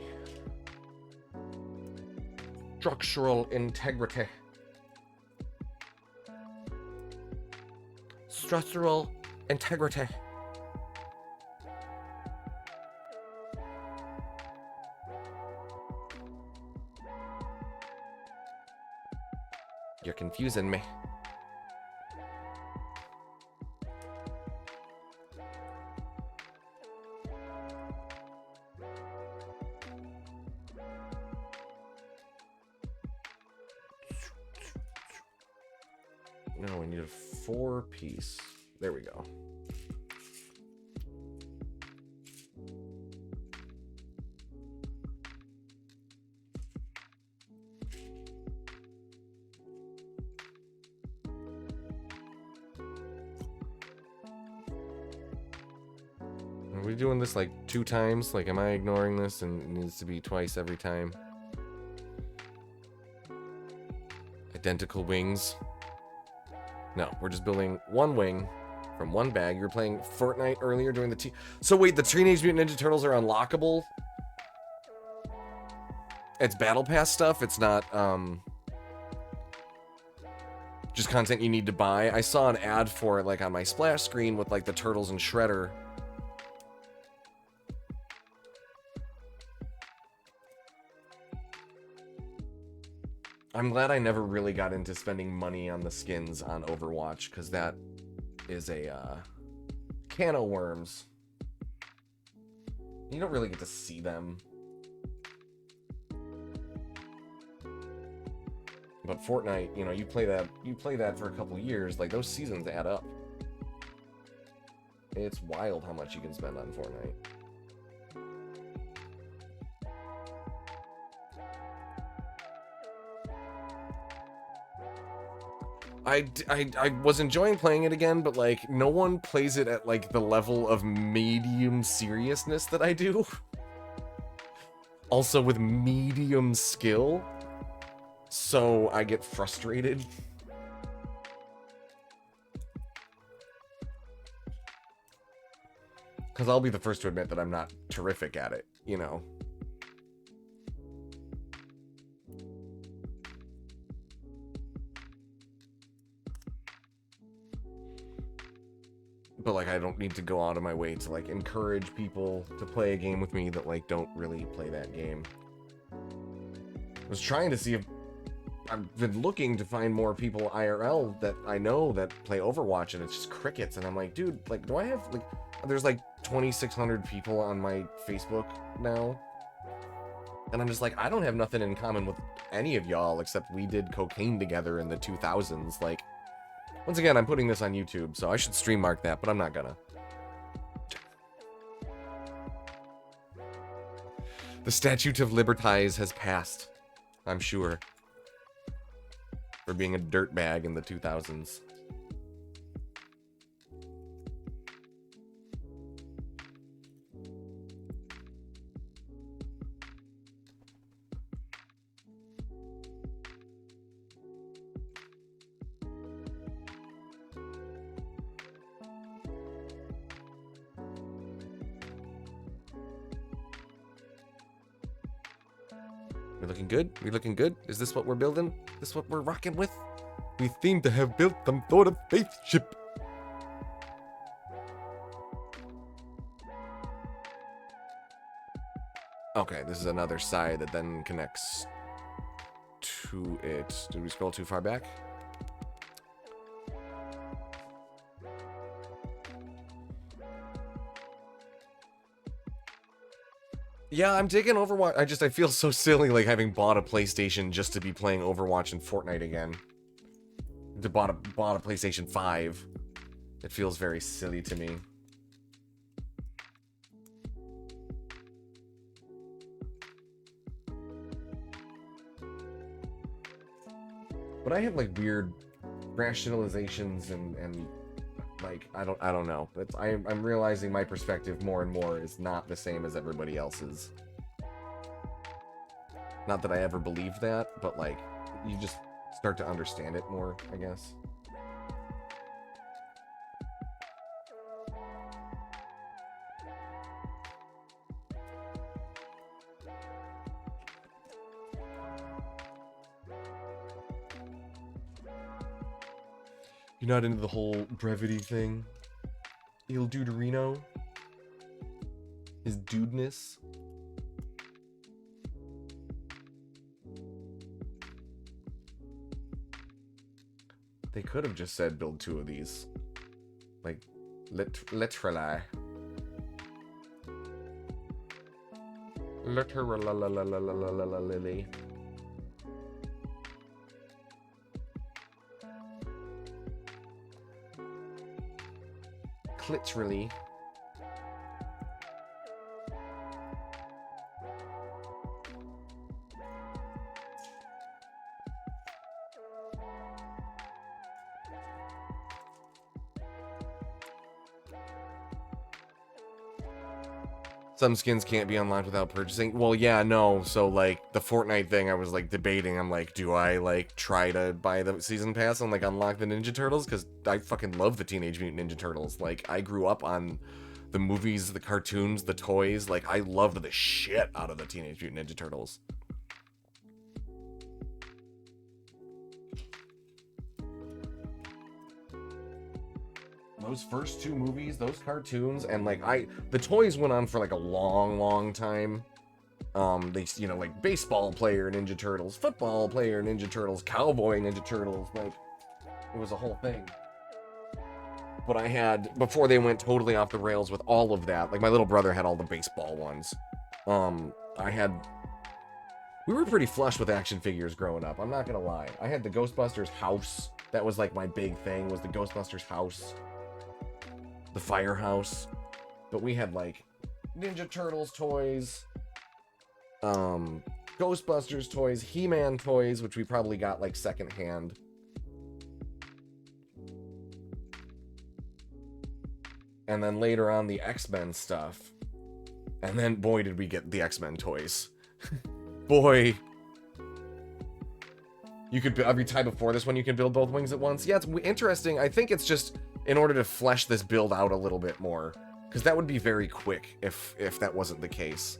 Structural integrity. Structural integrity. You're confusing me. No, we need a 4-piece. There we go. Are we doing this like 2 times? Like, am I ignoring this and it needs to be twice every time? Identical wings. No, we're just building 1 wing from 1 bag. You were playing Fortnite earlier during the So wait, the Teenage Mutant Ninja Turtles are unlockable? It's Battle Pass stuff? It's not, just content you need to buy? I saw an ad for it, like, on my splash screen with, like, the Turtles and Shredder. I'm glad I never really got into spending money on the skins on Overwatch, because that is a can of worms. You don't really get to see them. But Fortnite, you know, you play that for a couple years, like, those seasons add up. It's wild how much you can spend on Fortnite. I was enjoying playing it again, but, like, no one plays it at, like, the level of medium seriousness that I do. Also with medium skill. So I get frustrated. Because I'll be the first to admit that I'm not terrific at it, you know. But, like, I don't need to go out of my way to, like, encourage people to play a game with me that, like, don't really play that game. I was trying to see if... I've been looking to find more people IRL that I know that play Overwatch, and it's just crickets. And I'm like, dude, like, do I have, like... There's, like, 2,600 people on my Facebook now. And I'm just like, I don't have nothing in common with any of y'all, except we did cocaine together in the 2000s, like... Once again, I'm putting this on YouTube, so I should stream mark that, but I'm not gonna. The Statute of Liberties has passed, I'm sure, for being a dirtbag in the 2000s. We looking good? We looking good? Is this what we're building? This what we're rocking with? We seem to have built some sort of spaceship. Okay, this is another side that then connects to it. Did we scroll too far back? Yeah, I'm digging Overwatch. I feel so silly, like, having bought a PlayStation just to be playing Overwatch and Fortnite again. Bought a PlayStation 5. It feels very silly to me. But I have, like, weird rationalizations and like, I don't know. I'm realizing my perspective more and more is not the same as everybody else's. Not that I ever believed that, but, like, you just start to understand it more, I guess. You're not into the whole brevity thing? Il Duderino? His dudeness? They could have just said build 2 of these. Like, literally. Literally. Literally. Some skins can't be unlocked without purchasing. Well, yeah, no. So, like, the Fortnite thing, I was, like, debating. I'm like, do I, like, try to buy the season pass and, like, unlock the Ninja Turtles? Because I fucking love the Teenage Mutant Ninja Turtles. Like, I grew up on the movies, the cartoons, the toys. Like, I loved the shit out of the Teenage Mutant Ninja Turtles. Those first 2 movies, those cartoons, and like the toys went on for like a long time. They, you know, like baseball player Ninja Turtles, football player Ninja Turtles, cowboy Ninja Turtles, like it was a whole thing. But I had, before they went totally off the rails with all of that, like my little brother had all the baseball ones. We were pretty flush with action figures growing up, I'm not gonna lie. I had the Ghostbusters house. That was like my big thing, was the Ghostbusters house. The firehouse. But we had like Ninja Turtles toys, Ghostbusters toys, He-Man toys, which we probably got like secondhand. And then later on the X-Men stuff. And then boy did we get the X-Men toys. Boy. You could, every time before this one you can build both wings at once. Yeah, it's interesting. I think it's just in order to flesh this build out a little bit more, because that would be very quick if that wasn't the case.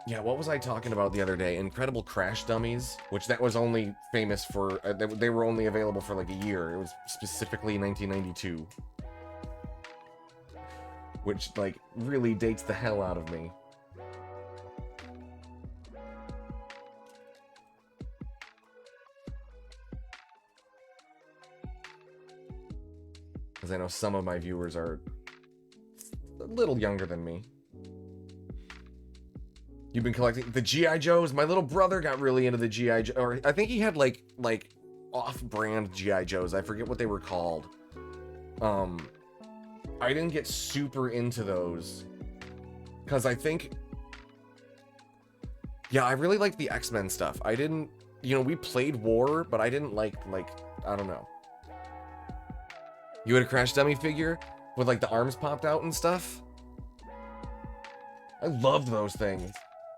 Yeah, what was I talking about the other day? Incredible Crash Dummies, which that was only famous for, they were only available for like a year. It was specifically 1992. Which, like, really dates the hell out of me. Because I know some of my viewers are a little younger than me. You've been collecting the G.I. Joes? My little brother got really into the G.I. Joe, or I think he had like off-brand G.I. Joes. I forget what they were called. I didn't get super into those because I think, yeah, I really liked the X-Men stuff. I didn't, you know, we played War, but I didn't like, I don't know. You had a Crash Dummy figure with like the arms popped out and stuff? I loved those things.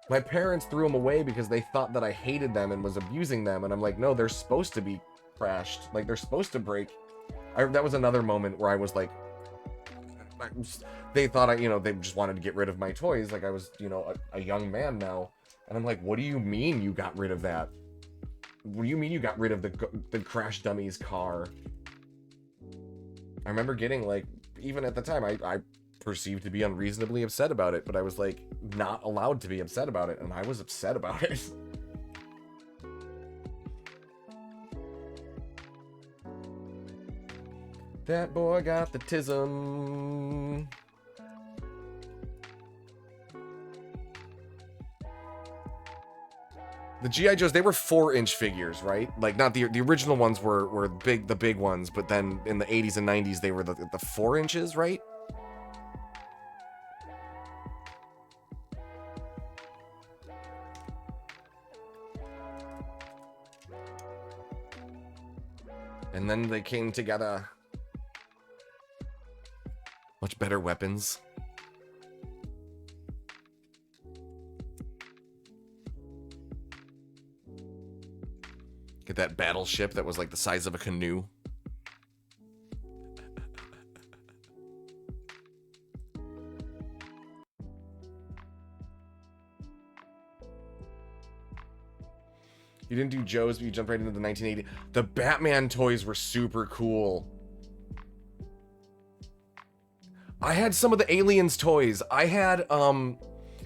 My parents threw them away because they thought that I hated them and was abusing them, and I'm like, no, they're supposed to be crashed. Like, they're supposed to break. That was another moment where I was like, they thought they just wanted to get rid of my toys. Like, I was, a young man now. And I'm like, what do you mean you got rid of that? What do you mean you got rid of the Crash Dummies car? I remember getting, like, even at the time, I perceived to be unreasonably upset about it, but I was, like, not allowed to be upset about it, and I was upset about it. That boy got the tism. The G.I. Joes, they were 4-inch figures, right? Like, not the original ones were big, the big ones, but then in the 80s and 90s, they were the 4 inches, right? And then they came together. Much better weapons. Get that battleship that was like the size of a canoe. You didn't do Joe's, but you jumped right into the 1980. The Batman toys were super cool. I had some of the Aliens toys. I had,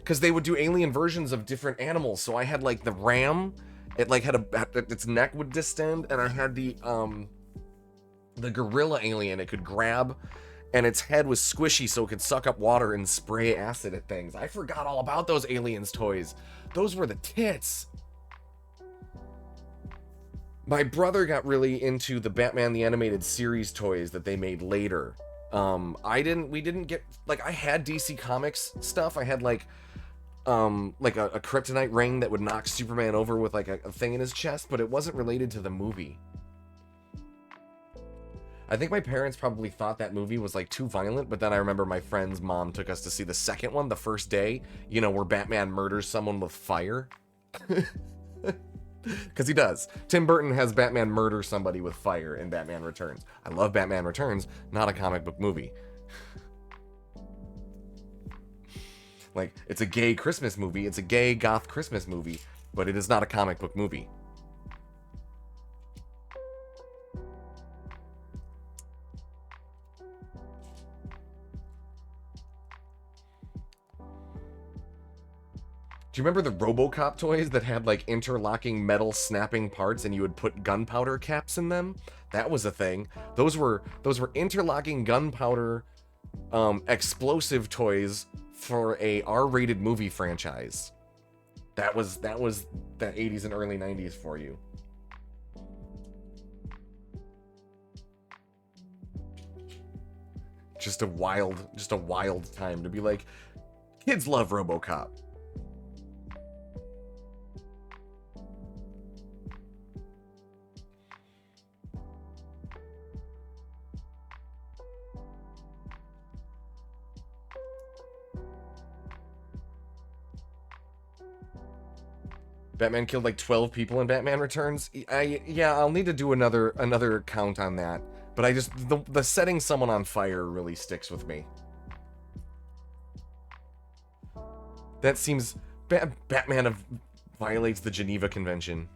because they would do alien versions of different animals. So I had like the ram, it like had its neck would distend, and I had the gorilla alien. It could grab, and its head was squishy so it could suck up water and spray acid at things. I forgot all about those aliens toys. Those were the tits. My brother got really into the Batman the Animated Series toys that they made later. We didn't get, like, I had DC Comics stuff. I had like a kryptonite ring that would knock Superman over with like a thing in his chest, but it wasn't related to the movie. I think my parents probably thought that movie was like too violent, but then I remember my friend's mom took us to see the second one the first day, you know, where Batman murders someone with fire. Because he does. Tim Burton has Batman murder somebody with fire in Batman Returns. I love Batman Returns, not a comic book movie. Like, it's a gay Christmas movie, it's a gay goth Christmas movie, but it is not a comic book movie. Do you remember the RoboCop toys that had like interlocking metal snapping parts and you would put gunpowder caps in them? That was a thing. Those were interlocking gunpowder explosive toys for a R-rated movie franchise. That was the 80s and early 90s for you. Just a wild time to be like, kids love RoboCop. Batman killed like 12 people in Batman Returns. Yeah, I'll need to do another count on that. But I just the setting someone on fire really sticks with me. That seems Batman violates the Geneva Convention.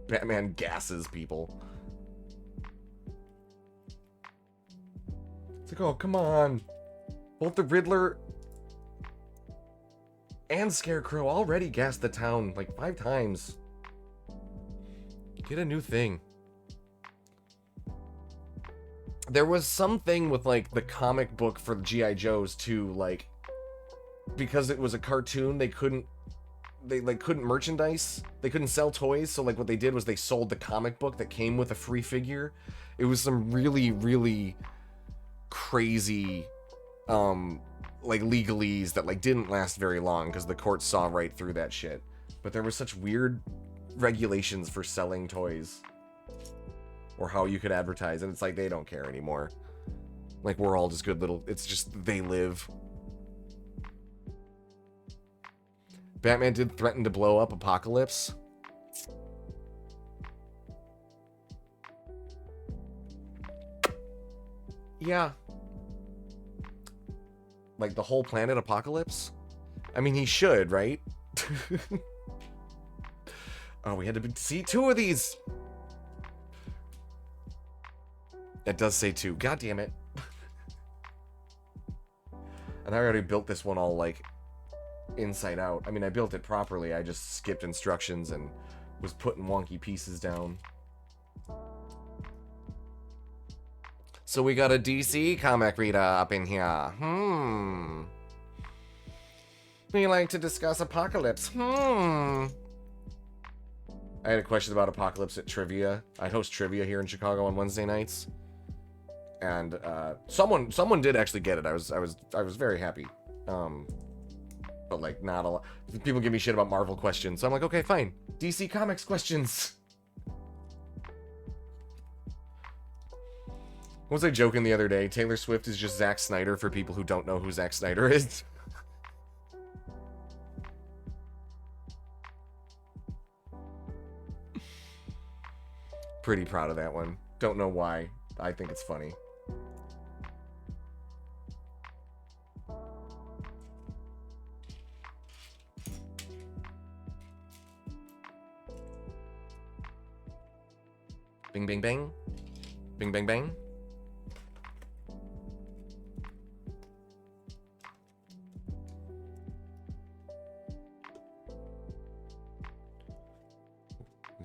Batman gasses people. It's like, oh, come on. Both the Riddler and Scarecrow already gassed the town like 5 times. Get a new thing. There was something with like the comic book for G.I. Joes too, like, because it was a cartoon, they couldn't merchandise, they couldn't sell toys, so like what they did was they sold the comic book that came with a free figure. It was some really, really crazy like legalese that like didn't last very long because the courts saw right through that shit. But there were such weird regulations for selling toys or how you could advertise, and it's like they don't care anymore. Like, we're all just good little, it's just they live. Batman did threaten to blow up Apocalypse. Yeah. Like the whole planet Apocalypse? I mean, he should, right? Oh, we had to see 2 of these. It does say 2. God damn it. And I already built this one all like inside out. I mean, I built it properly. I just skipped instructions and was putting wonky pieces down. So we got a DC comic reader up in here. We like to discuss Apocalypse. I had a question about Apocalypse at trivia. I host trivia here in Chicago on Wednesday nights, and someone did actually get it. I was very happy. But like not a lot. People give me shit about Marvel questions, so I'm like, okay, fine. DC Comics questions. What was I joking the other day? Taylor Swift is just Zack Snyder for people who don't know who Zack Snyder is. Pretty proud of that one. Don't know why. I think it's funny. Bing, bing, bang. Bing, bang, bang.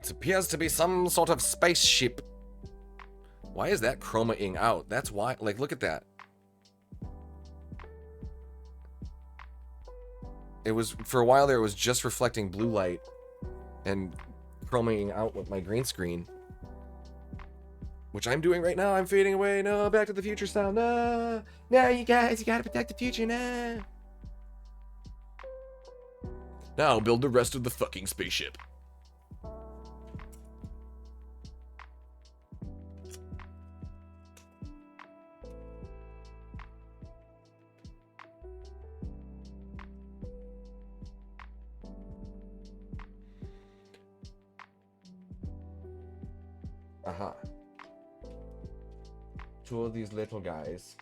It appears to be some sort of spaceship. Why is that chroma-ing out? That's why, like, look at that. It was, for a while there, it was just reflecting blue light and chroma-ing out with my green screen. Which I'm doing right now. I'm fading away. No, Back to the Future style. No. No, you guys, you gotta protect the future now. Now build the rest of the fucking spaceship. Aha. Two of these little guys.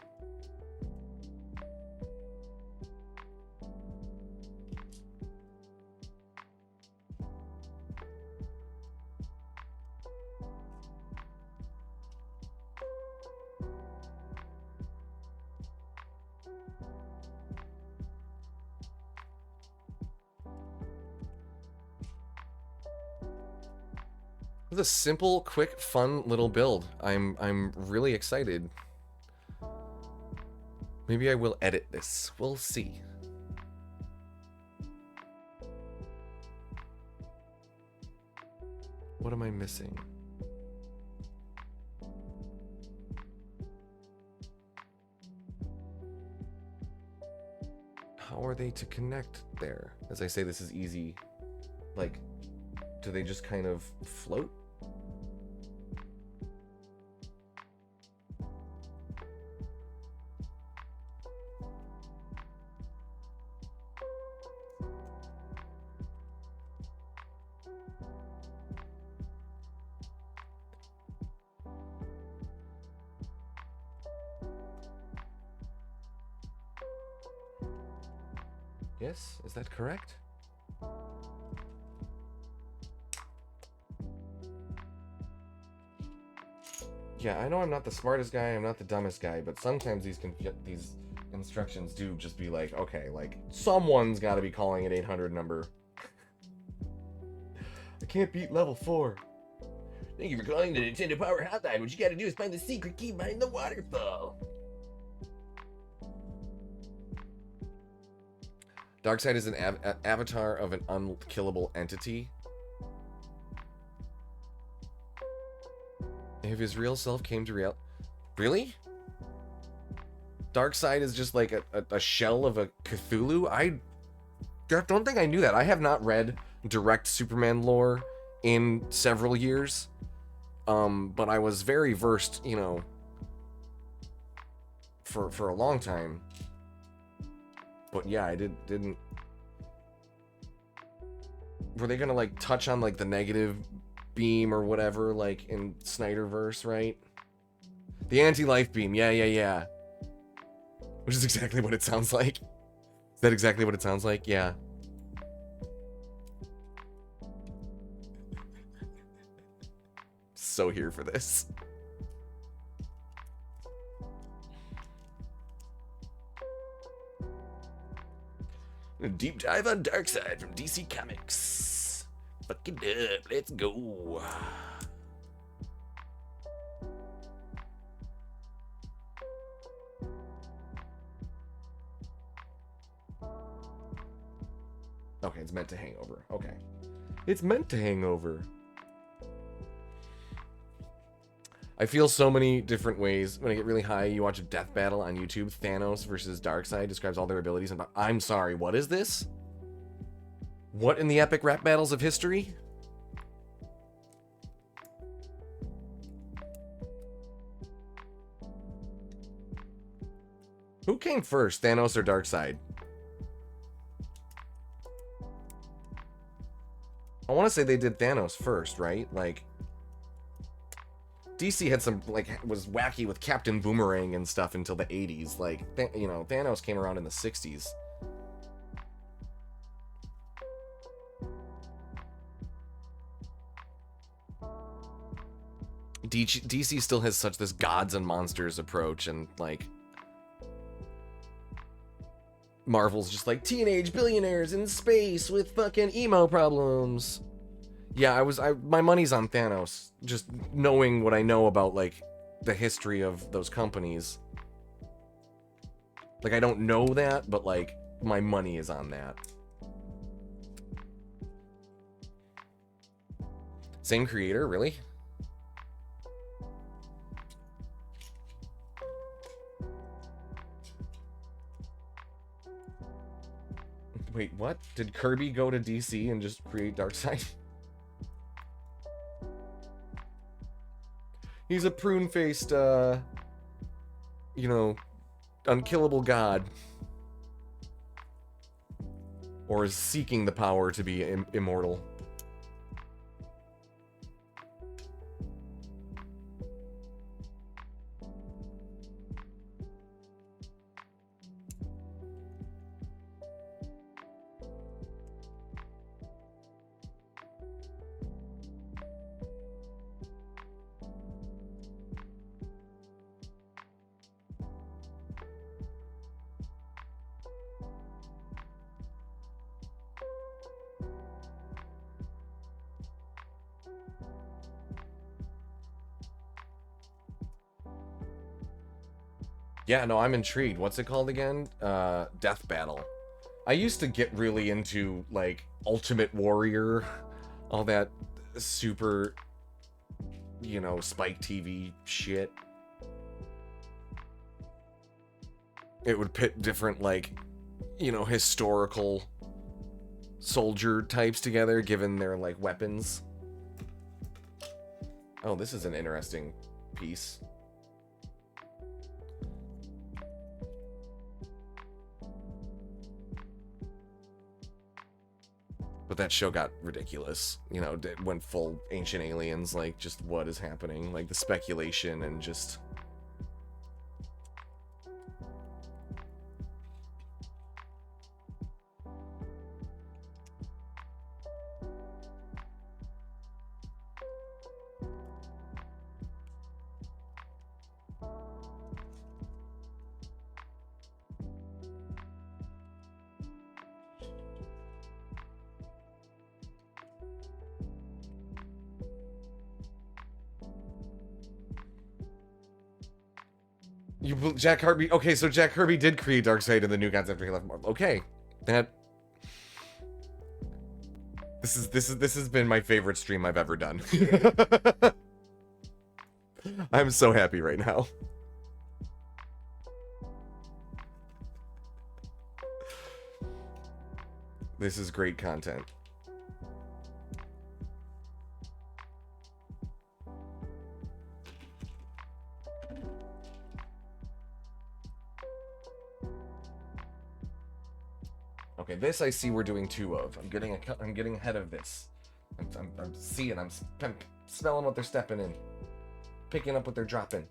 It was a simple, quick, fun little build. I'm really excited. Maybe I will edit this. We'll see. What am I missing? How are they to connect there? As I say, this is easy. Like, do they just kind of float? Yes, is that correct? Yeah, I know I'm not the smartest guy, I'm not the dumbest guy, but sometimes these instructions do just be like, okay, like, someone's got to be calling an 800 number. I can't beat level 4. Thank you for calling the Nintendo Power Hotline. What you gotta do is find the secret key behind the waterfall. Darkseid is an avatar of an unkillable entity. If his real self came to real... Really? Darkseid is just like a shell of a Cthulhu? I don't think I knew that. I have not read direct Superman lore in several years. But I was very versed, you know, for a long time. But yeah, I didn't... Were they gonna, like, touch on, like, the negative beam or whatever, like, in Snyderverse, right? The anti-life beam, yeah. Which is exactly what it sounds like. Is that exactly what it sounds like? Yeah. So here for this. A deep dive on Darkseid from DC Comics. Fuck it up, let's go. Okay, it's meant to hang over. Okay. It's meant to hang over. I feel so many different ways. When I get really high, you watch a death battle on YouTube. Thanos versus Darkseid describes all their abilities. And I'm sorry, what is this? What in the epic rap battles of history? Who came first, Thanos or Darkseid? I want to say they did Thanos first, right? Like, DC had some, like, was wacky with Captain Boomerang and stuff until the 80s. Like, you know, Thanos came around in the 60s. DC still has such this gods and monsters approach, and, like, Marvel's just like teenage billionaires in space with fucking emo problems. Yeah, my money's on Thanos. Just knowing what I know about, like, the history of those companies. Like, I don't know that, but, like, my money is on that. Same creator, really? Wait, what? Did Kirby go to DC and just create Darkseid? He's a prune-faced, you know, unkillable god. Or is seeking the power to be immortal. Yeah, no, I'm intrigued. What's it called again? Death Battle. I used to get really into, like, Ultimate Warrior, all that super, you know, Spike TV shit. It would pit different, like, you know, historical soldier types together, given their, like, weapons. Oh, this is an interesting piece. But that show got ridiculous, you know, it went full Ancient Aliens, like, just what is happening, like, the speculation and just... Jack Kirby. Okay, so Jack Kirby did create Darkseid in the New Gods after he left Marvel. Okay, that. This has been my favorite stream I've ever done. I'm so happy right now. This is great content. Okay, this I see we're doing 2 of. I'm getting ahead of this. I'm seeing. I'm smelling what they're stepping in, picking up what they're dropping.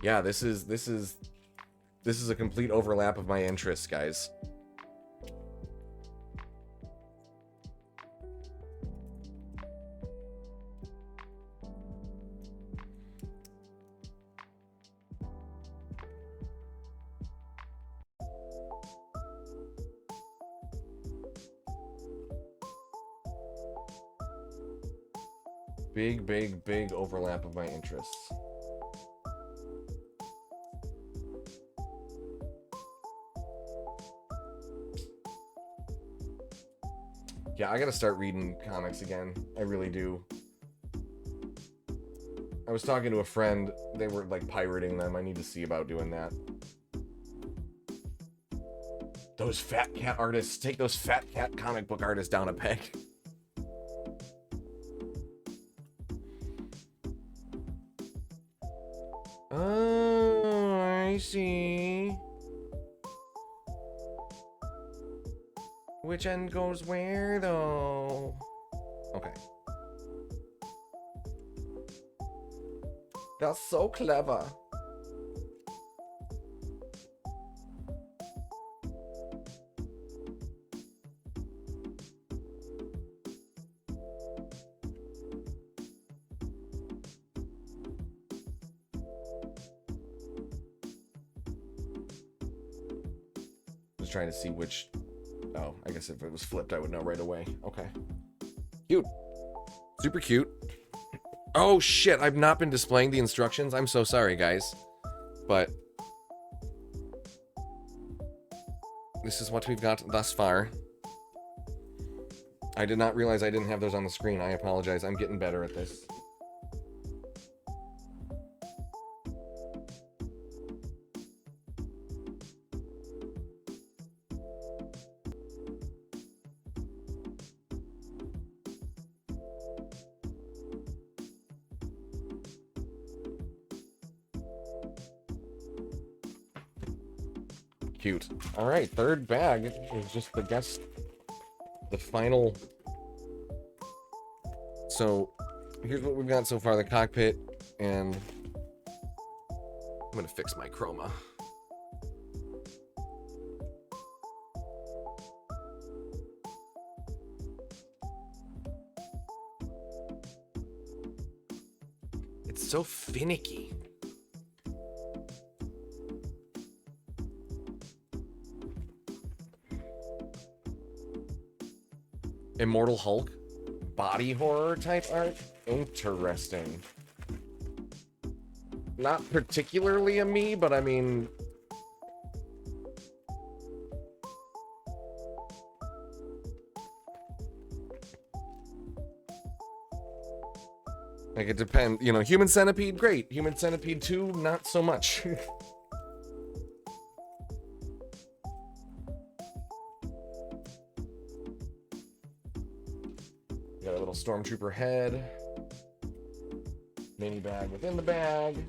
Yeah, this is a complete overlap of my interests, guys. Big overlap of my interests. Yeah, I gotta start reading comics again. I really do. I was talking to a friend. They were, like, pirating them. I need to see about doing that. Those fat cat artists. Take those fat cat comic book artists down a peg. Oh, I see. Which end goes where, though? Okay. That's so clever. Just trying to see which Oh, I guess if it was flipped, I would know right away. Okay. Cute. Super cute. Oh, shit. I've not been displaying the instructions. I'm so sorry, guys. But this is what we've got thus far. I did not realize I didn't have those on the screen. I apologize. I'm getting better at this. Cute. All right, third bag is just the final. So here's what we've got so far: the cockpit, and I'm gonna fix my chroma. It's so finicky. Immortal Hulk, body horror type art. Interesting. Not particularly a me, but I mean, like it depends. You know, Human Centipede, great. Human Centipede 2, not so much. Got a little Stormtrooper head. Mini bag within the bag.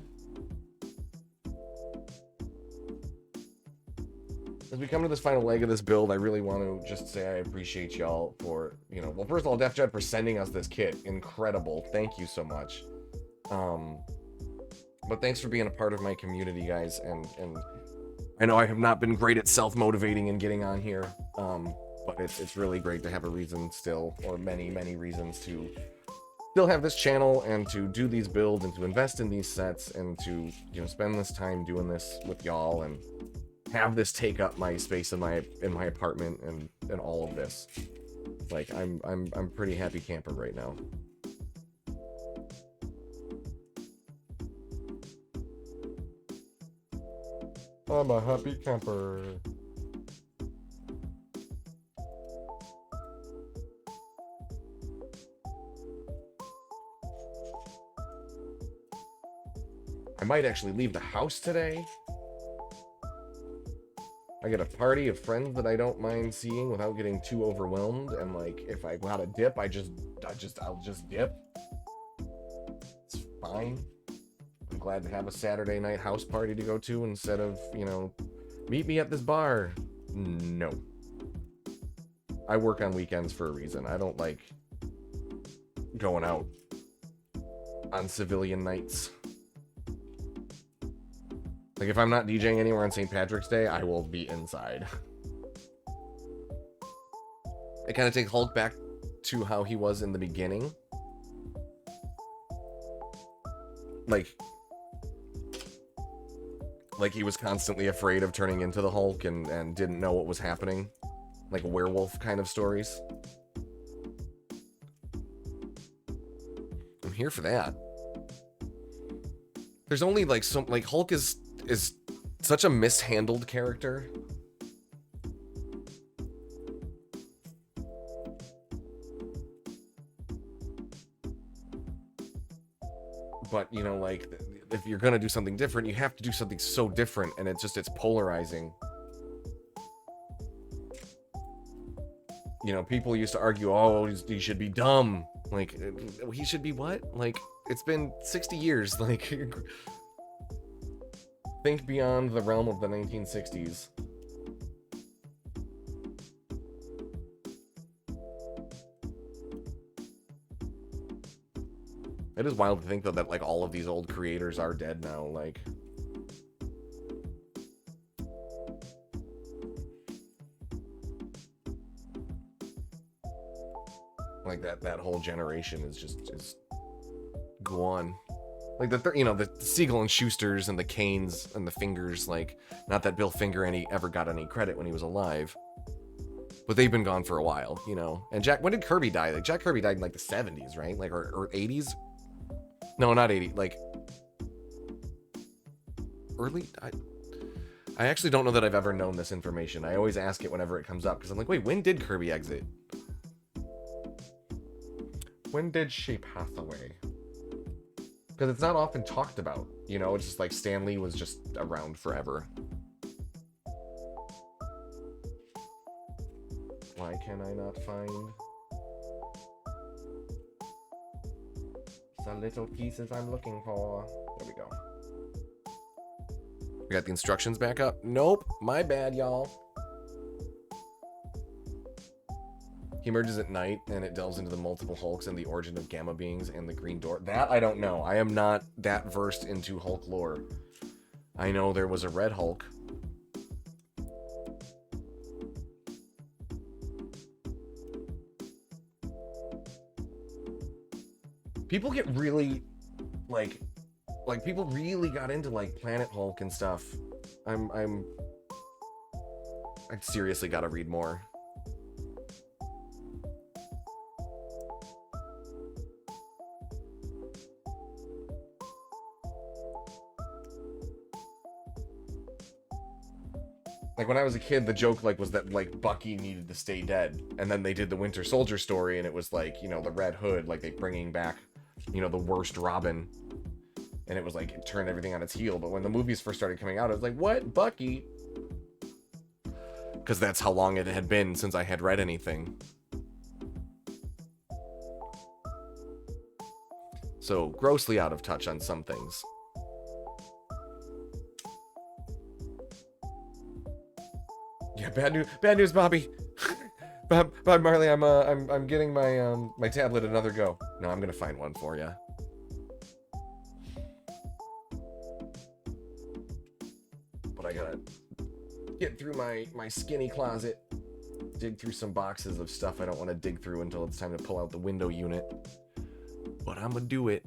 As we come to this final leg of this build, I really want to just say I appreciate y'all for, you know, well, first of all, Def Jed for sending us this kit. Incredible. Thank you so much. But thanks for being a part of my community, guys. And I know I have not been great at self-motivating and getting on here. But it's really great to have a reason still, or many, many reasons to still have this channel and to do these builds and to invest in these sets and to, you know, spend this time doing this with y'all and have this take up my space in my apartment and all of this. Like I'm pretty happy camper right now. I'm a happy camper. I might actually leave the house today. I get a party of friends that I don't mind seeing without getting too overwhelmed, and like if I gotta dip, I'll just dip. It's fine. I'm glad to have a Saturday night house party to go to instead of, you know, meet me at this bar. No. I work on weekends for a reason. I don't like going out on civilian nights. Like, if I'm not DJing anywhere on St. Patrick's Day, I will be inside. It kind of takes Hulk back to how he was in the beginning. Like he was constantly afraid of turning into the Hulk and didn't know what was happening. Like werewolf kind of stories. I'm here for that. There's only like some, like Hulk is such a mishandled character. But, you know, like, if you're gonna do something different, you have to do something so different, and it's polarizing. You know, people used to argue, oh, he should be dumb. Like, he should be what? Like, it's been 60 years, like... Think beyond the realm of the 1960s. It is wild to think, though, that, like, all of these old creators are dead now, like... Like, that whole generation is gone. Like, the Siegel and Schusters and the Canes and the Fingers, like, not that Bill Finger ever got any credit when he was alive. But they've been gone for a while, you know. And Jack, when did Kirby die? Like Jack Kirby died in like the 70s, right? Like or 80s? No, not 80. Like early. I actually don't know that I've ever known this information. I always ask it whenever it comes up because I'm like, wait, when did Kirby exit? When did she pass away? Because it's not often talked about, you know. It's just like Stan Lee was just around forever. Why can I not find the little pieces I'm looking for? There we go. We got the instructions back up. Nope, my bad, y'all. He emerges at night, and it delves into the multiple Hulks and the origin of Gamma beings and the Green Door. That I don't know. I am not that versed into Hulk lore. I know there was a Red Hulk. People get really, like people really got into like Planet Hulk and stuff. I seriously gotta read more. Like when I was a kid, the joke like was that like Bucky needed to stay dead, and then they did the Winter Soldier story, and it was like, you know, the Red Hood, like they bringing back, you know, the worst Robin, and it was like it turned everything on its heel. But when the movies first started coming out, I was like, what, Bucky? Because that's how long it had been since I had read anything. So grossly out of touch on some things. Yeah, bad news, Bobby. Bob Marley, I'm getting my my tablet another go. No, I'm gonna find one for you. But I gotta get through my skinny closet, dig through some boxes of stuff I don't want to dig through until it's time to pull out the window unit. But I'm gonna do it.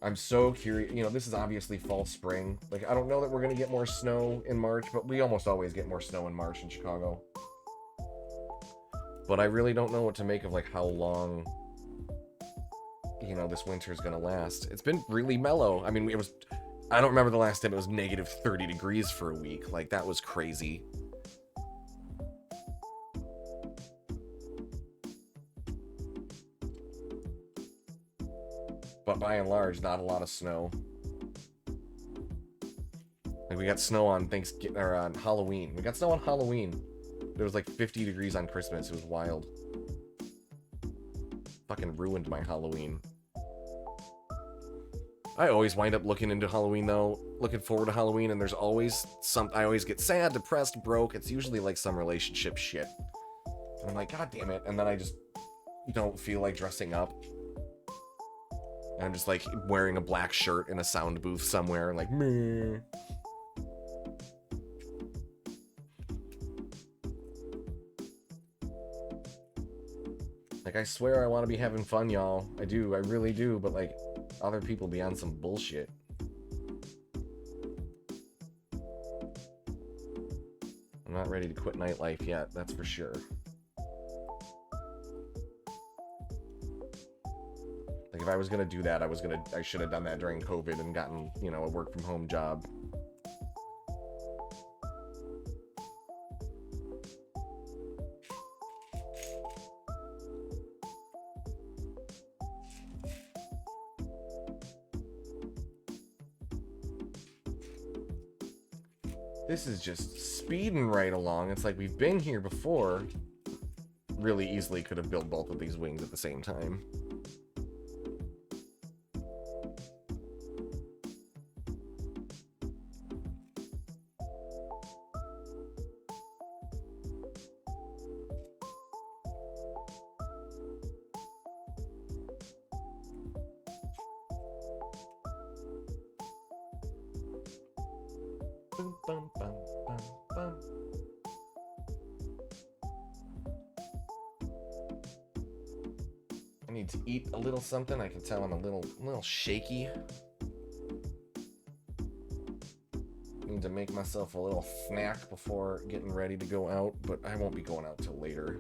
I'm so curious. You know, this is obviously fall, spring. Like, I don't know that we're going to get more snow in March, but we almost always get more snow in March in Chicago. But I really don't know what to make of, like, how long, you know, this winter is going to last. It's been really mellow. I mean, it was... I don't remember the last time it was negative 30 degrees for a week. Like, that was crazy. But by and large, not a lot of snow. Like, we got snow on Thanksgiving, or on Halloween. We got snow on Halloween. There was like 50 degrees on Christmas. It was wild. Fucking ruined my Halloween. I always wind up looking into Halloween, though. Looking forward to Halloween, and there's always I always get sad, depressed, broke. It's usually like some relationship shit. And I'm like, God damn it. And then I just don't feel like dressing up. And I'm just like wearing a black shirt in a sound booth somewhere, like, meh. Like, I swear I want to be having fun, y'all. I do, I really do, but like, other people be on some bullshit. I'm not ready to quit nightlife yet, that's for sure. Like, if I was gonna do that, I should have done that during COVID and gotten, you know, a work from home job. This is just speeding right along. It's like we've been here before. Really easily could have built both of these wings at the same time. Bum, bum, bum, bum, bum. I need to eat a little something. I can tell I'm a little shaky. starting to make myself a little snack before getting ready to go out, but I won't be going out till later.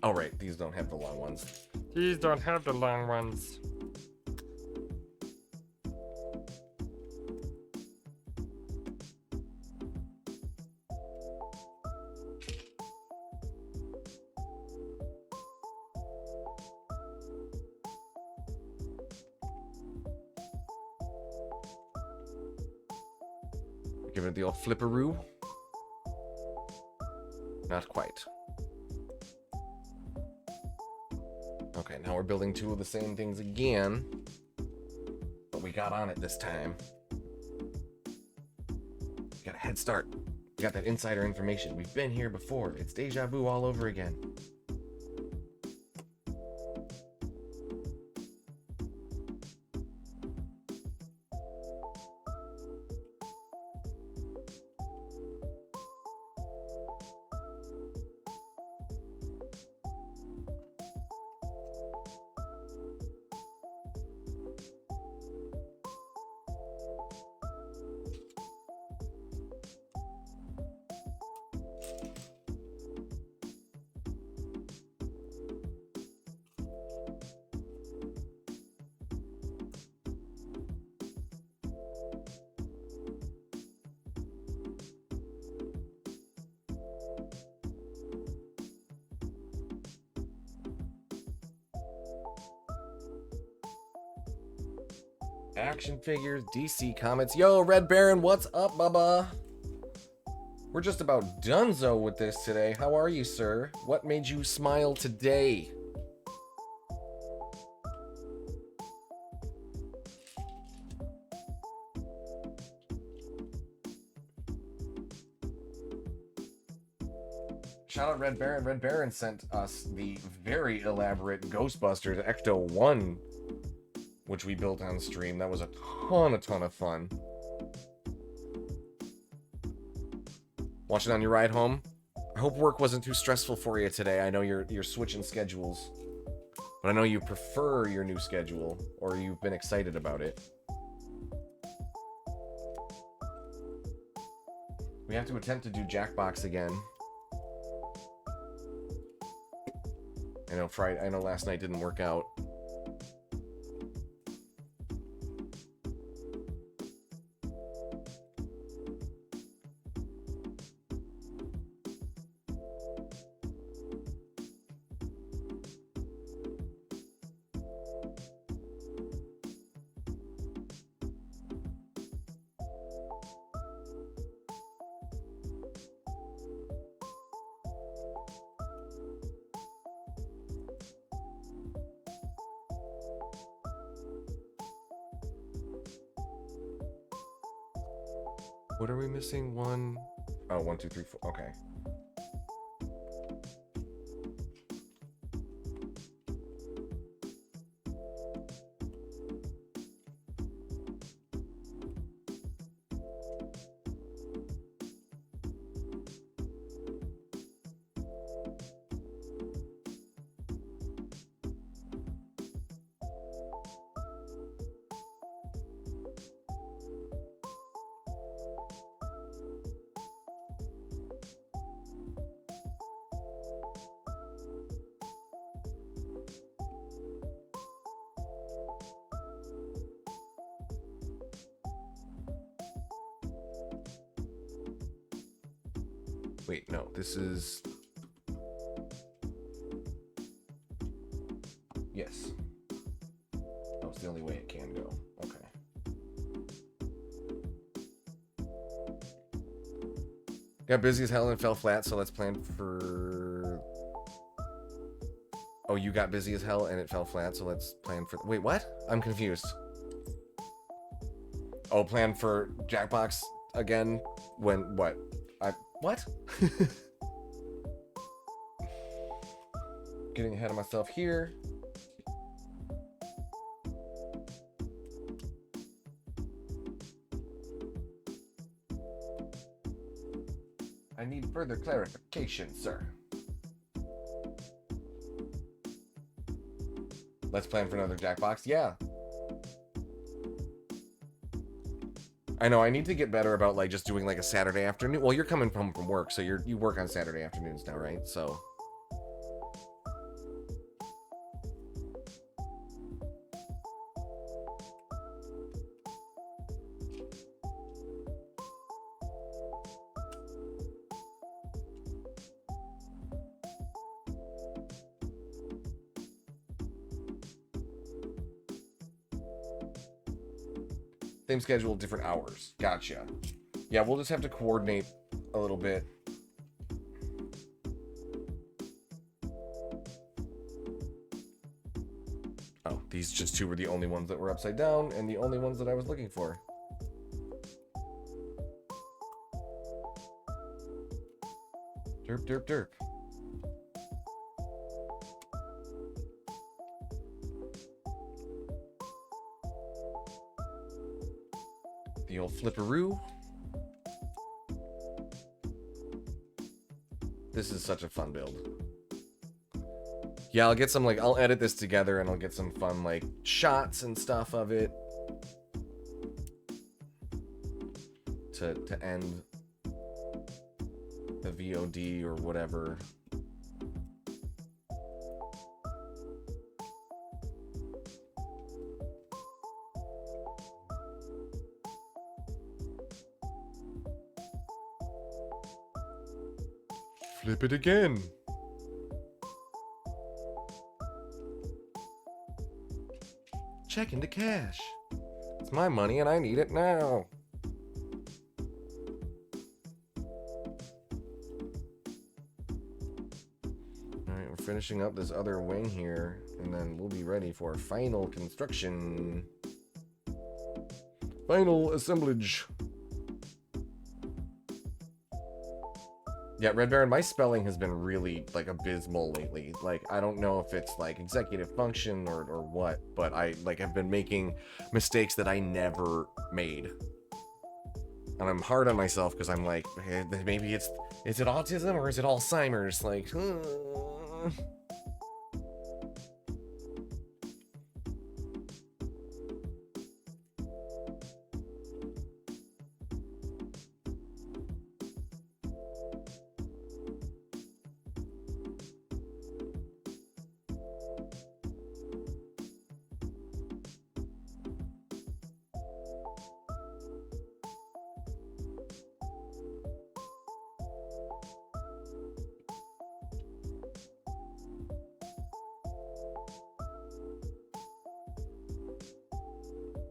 Oh, right. These don't have the long ones. These don't have the long ones. Give it the old flipperoo. Not quite. Okay, now we're building two of the same things again. But we got on it this time. We got a head start. We got that insider information. We've been here before. It's deja vu all over again. Action figures, DC Comics. Yo, Red Baron, what's up, bubba? We're just about donezo with this today. How are you, sir? What made you smile today? Shout out Red Baron. Red Baron sent us the very elaborate Ghostbusters Ecto 1, which we built on stream. That was a ton of fun. Watching on your ride home. I hope work wasn't too stressful for you today. I know you're switching schedules, but I know you prefer your new schedule, or you've been excited about it. We have to attempt to do Jackbox again. I know last night didn't work out. What are we missing? 1, 2, 3, 4. Okay. Wait, no, this is... Yes. Oh, it's the only way it can go. Okay. Got busy as hell and fell flat, so let's plan for... Oh, you got busy as hell and it fell flat, so let's plan for... Wait, what? I'm confused. Oh, plan for Jackbox again? When... What? What? Getting ahead of myself here. I need further clarification, sir. Let's plan for another Jackbox. Yeah. I know, I need to get better about, like, just doing, like, a Saturday afternoon. Well, you're coming home from work, so you work on Saturday afternoons now, right? So... Same schedule, different hours. Gotcha. Yeah, we'll just have to coordinate a little bit. Oh, these just two were the only ones that were upside down and the only ones that I was looking for. Derp, derp, derp. The old flipperoo. This is such a fun build. Yeah, I'll get some, like, I'll edit this together and I'll get some fun, like, shots and stuff of it. To end the VOD or whatever. Flip it again. Check into cash. It's my money and I need it now. Alright, we're finishing up this other wing here, and then we'll be ready for final construction. Final assemblage. Yeah, Red Baron, my spelling has been really, like, abysmal lately. Like, I don't know if it's, like, executive function or what, but I, like, have been making mistakes that I never made. And I'm hard on myself because I'm like, hey, maybe is it autism or is it Alzheimer's? Like,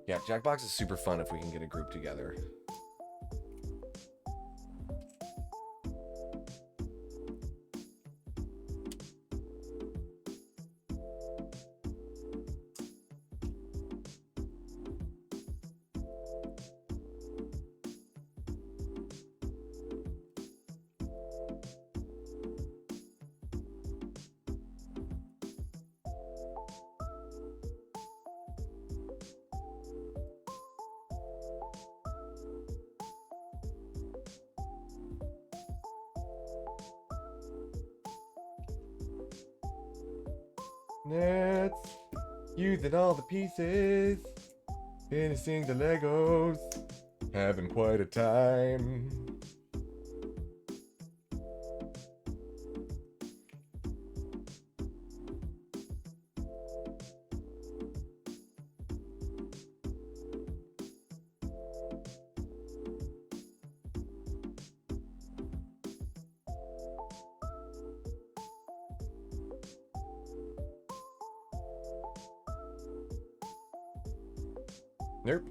yeah, Jackbox is super fun if we can get a group together. Let's using all the pieces, finishing the Legos, having quite a time. Nope.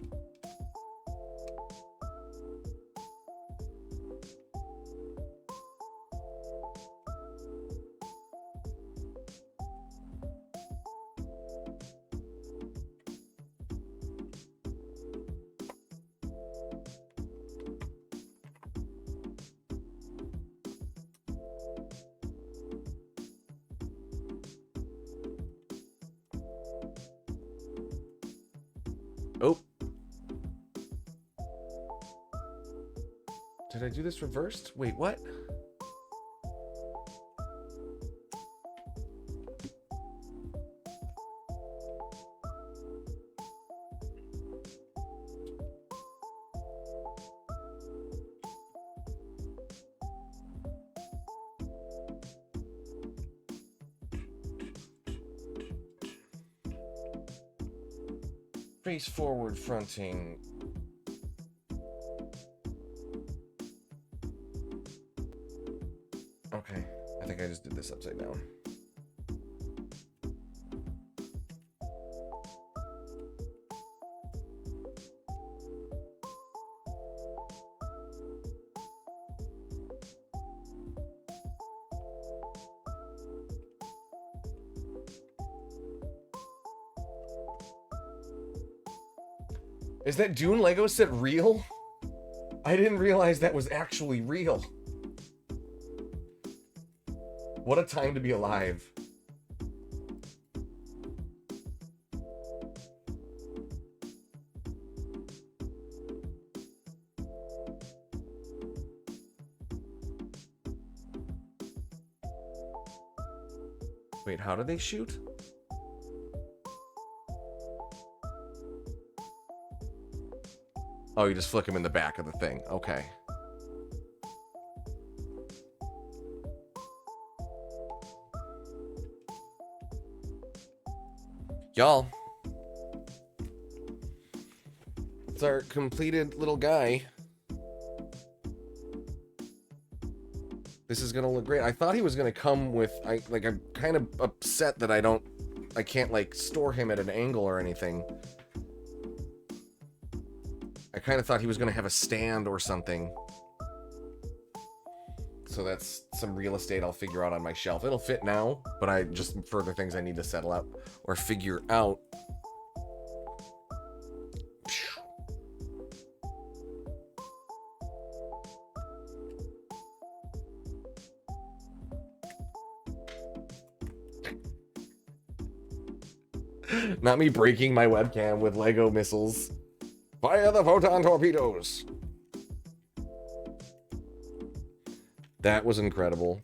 Oh. Did I do this reversed? Wait, what? Face forward fronting. Okay, I think I just did this upside down. Is that Dune Lego set real? I didn't realize that was actually real. What a time to be alive. Wait, how do they shoot? Oh, you just flick him in the back of the thing. Okay. Y'all. It's our completed little guy. This is gonna look great. I thought he was gonna come with, I'm kind of upset that I can't like store him at an angle or anything. I kind of thought he was going to have a stand or something. So that's some real estate I'll figure out on my shelf. It'll fit now, but I just further things I need to settle up or figure out. Not me breaking my webcam with Lego missiles. Fire the photon torpedoes! That was incredible.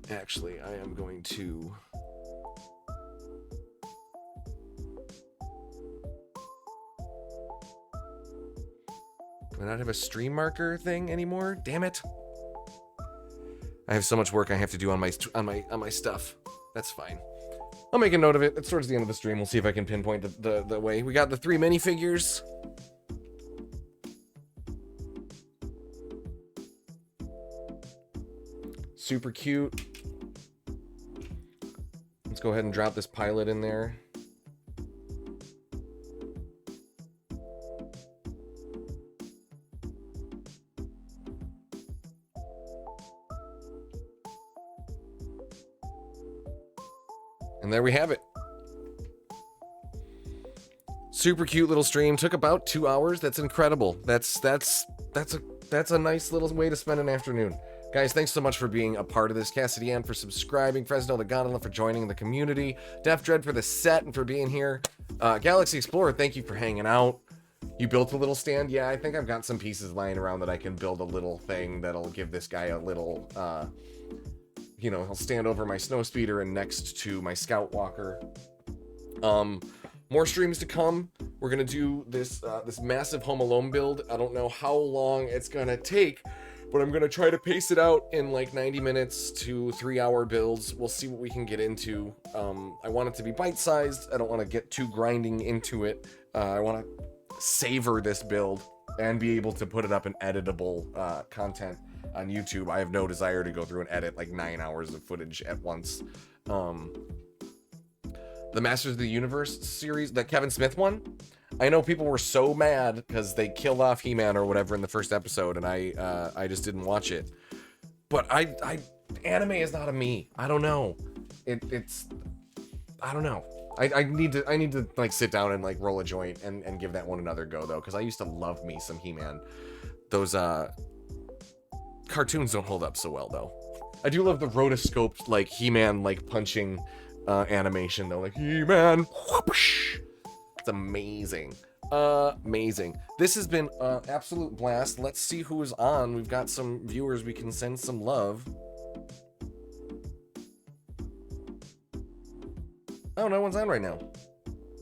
Actually, I am going to... Do I not have a stream marker thing anymore? Damn it. I have so much work I have to do on my stuff. That's fine. I'll make a note of it. It's towards the end of the stream. We'll see if I can pinpoint the way. We got the 3 minifigures. Super cute. Let's go ahead and drop this pilot in there. And there we have it. Super cute little stream. Took about 2 hours. That's incredible. That's a nice little way to spend an afternoon. Guys, thanks so much for being a part of this. Cassidy Ann for subscribing. Fresno the Gondola for joining the community. Def Dread for the set and for being here. Galaxy Explorer, thank you for hanging out. You built a little stand? Yeah, I think I've got some pieces lying around that I can build a little thing that'll give this guy a little, you know, he'll stand over my snowspeeder and next to my scout walker. More streams to come. We're gonna do this this massive Home Alone build. I don't know how long it's gonna take, but I'm gonna try to pace it out in like 90 minutes to 3-hour builds. We'll see what we can get into. I want it to be bite-sized. I don't want to get too grinding into it. I want to savor this build and be able to put it up in editable content on YouTube. I have no desire to go through and edit like 9 hours of footage at once. The Masters of the Universe series, that Kevin Smith one, I know people were so mad because they killed off He-Man or whatever in the first episode, and I just didn't watch it. But anime is not a me. I don't know. It's I don't know. I need to like sit down and like roll a joint and give that one another go though, because I used to love me some He-Man. Those cartoons don't hold up so well though. I do love the rotoscoped like He-Man like punching animation though, like He-Man. Whoosh. It's amazing. Amazing. This has been an absolute blast. Let's see who is on. We've got some viewers we can send some love. Oh, no one's on right now.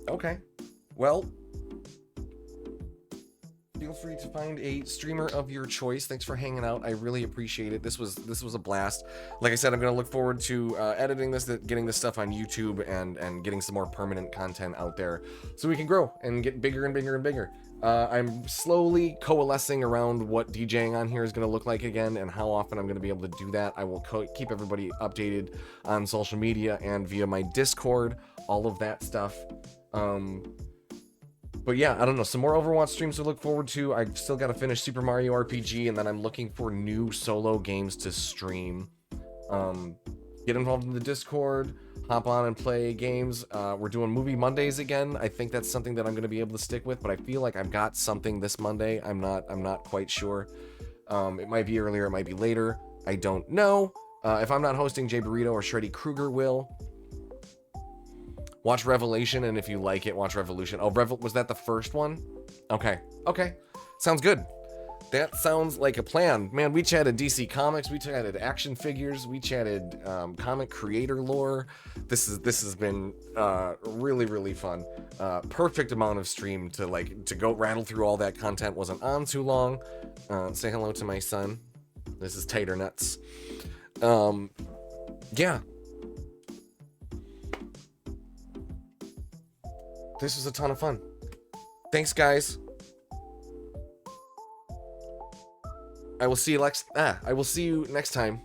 Okay. Well, feel free to find a streamer of your choice. Thanks for hanging out. I really appreciate it. This was a blast. Like I said, I'm going to look forward to editing this, getting this stuff on YouTube, and getting some more permanent content out there so we can grow and get bigger and bigger and bigger. I'm slowly coalescing around what DJing on here is going to look like again and how often I'm going to be able to do that. I will keep everybody updated on social media and via my Discord, all of that stuff. But yeah, I don't know, some more Overwatch streams to look forward to. I've still got to finish Super Mario RPG, and then I'm looking for new solo games to stream. Get involved in the Discord, hop on and play games. We're doing Movie Mondays again. I think that's something that I'm going to be able to stick with, but I feel like I've got something this Monday. I'm not quite sure. It might be earlier, it might be later. I don't know. If I'm not hosting, Jay Burrito or Shreddy Krueger will. Watch Revelation, and if you like it, watch Revolution. Oh, was that the first one? Okay. Sounds good. That sounds like a plan. Man, we chatted DC Comics, we chatted action figures, we chatted comic creator lore. This has been really, really fun. Perfect amount of stream to go rattle through all that content. Wasn't on too long. Say hello to my son. This is Tater Nuts. Yeah. This was a ton of fun. Thanks, guys. I will see you next time.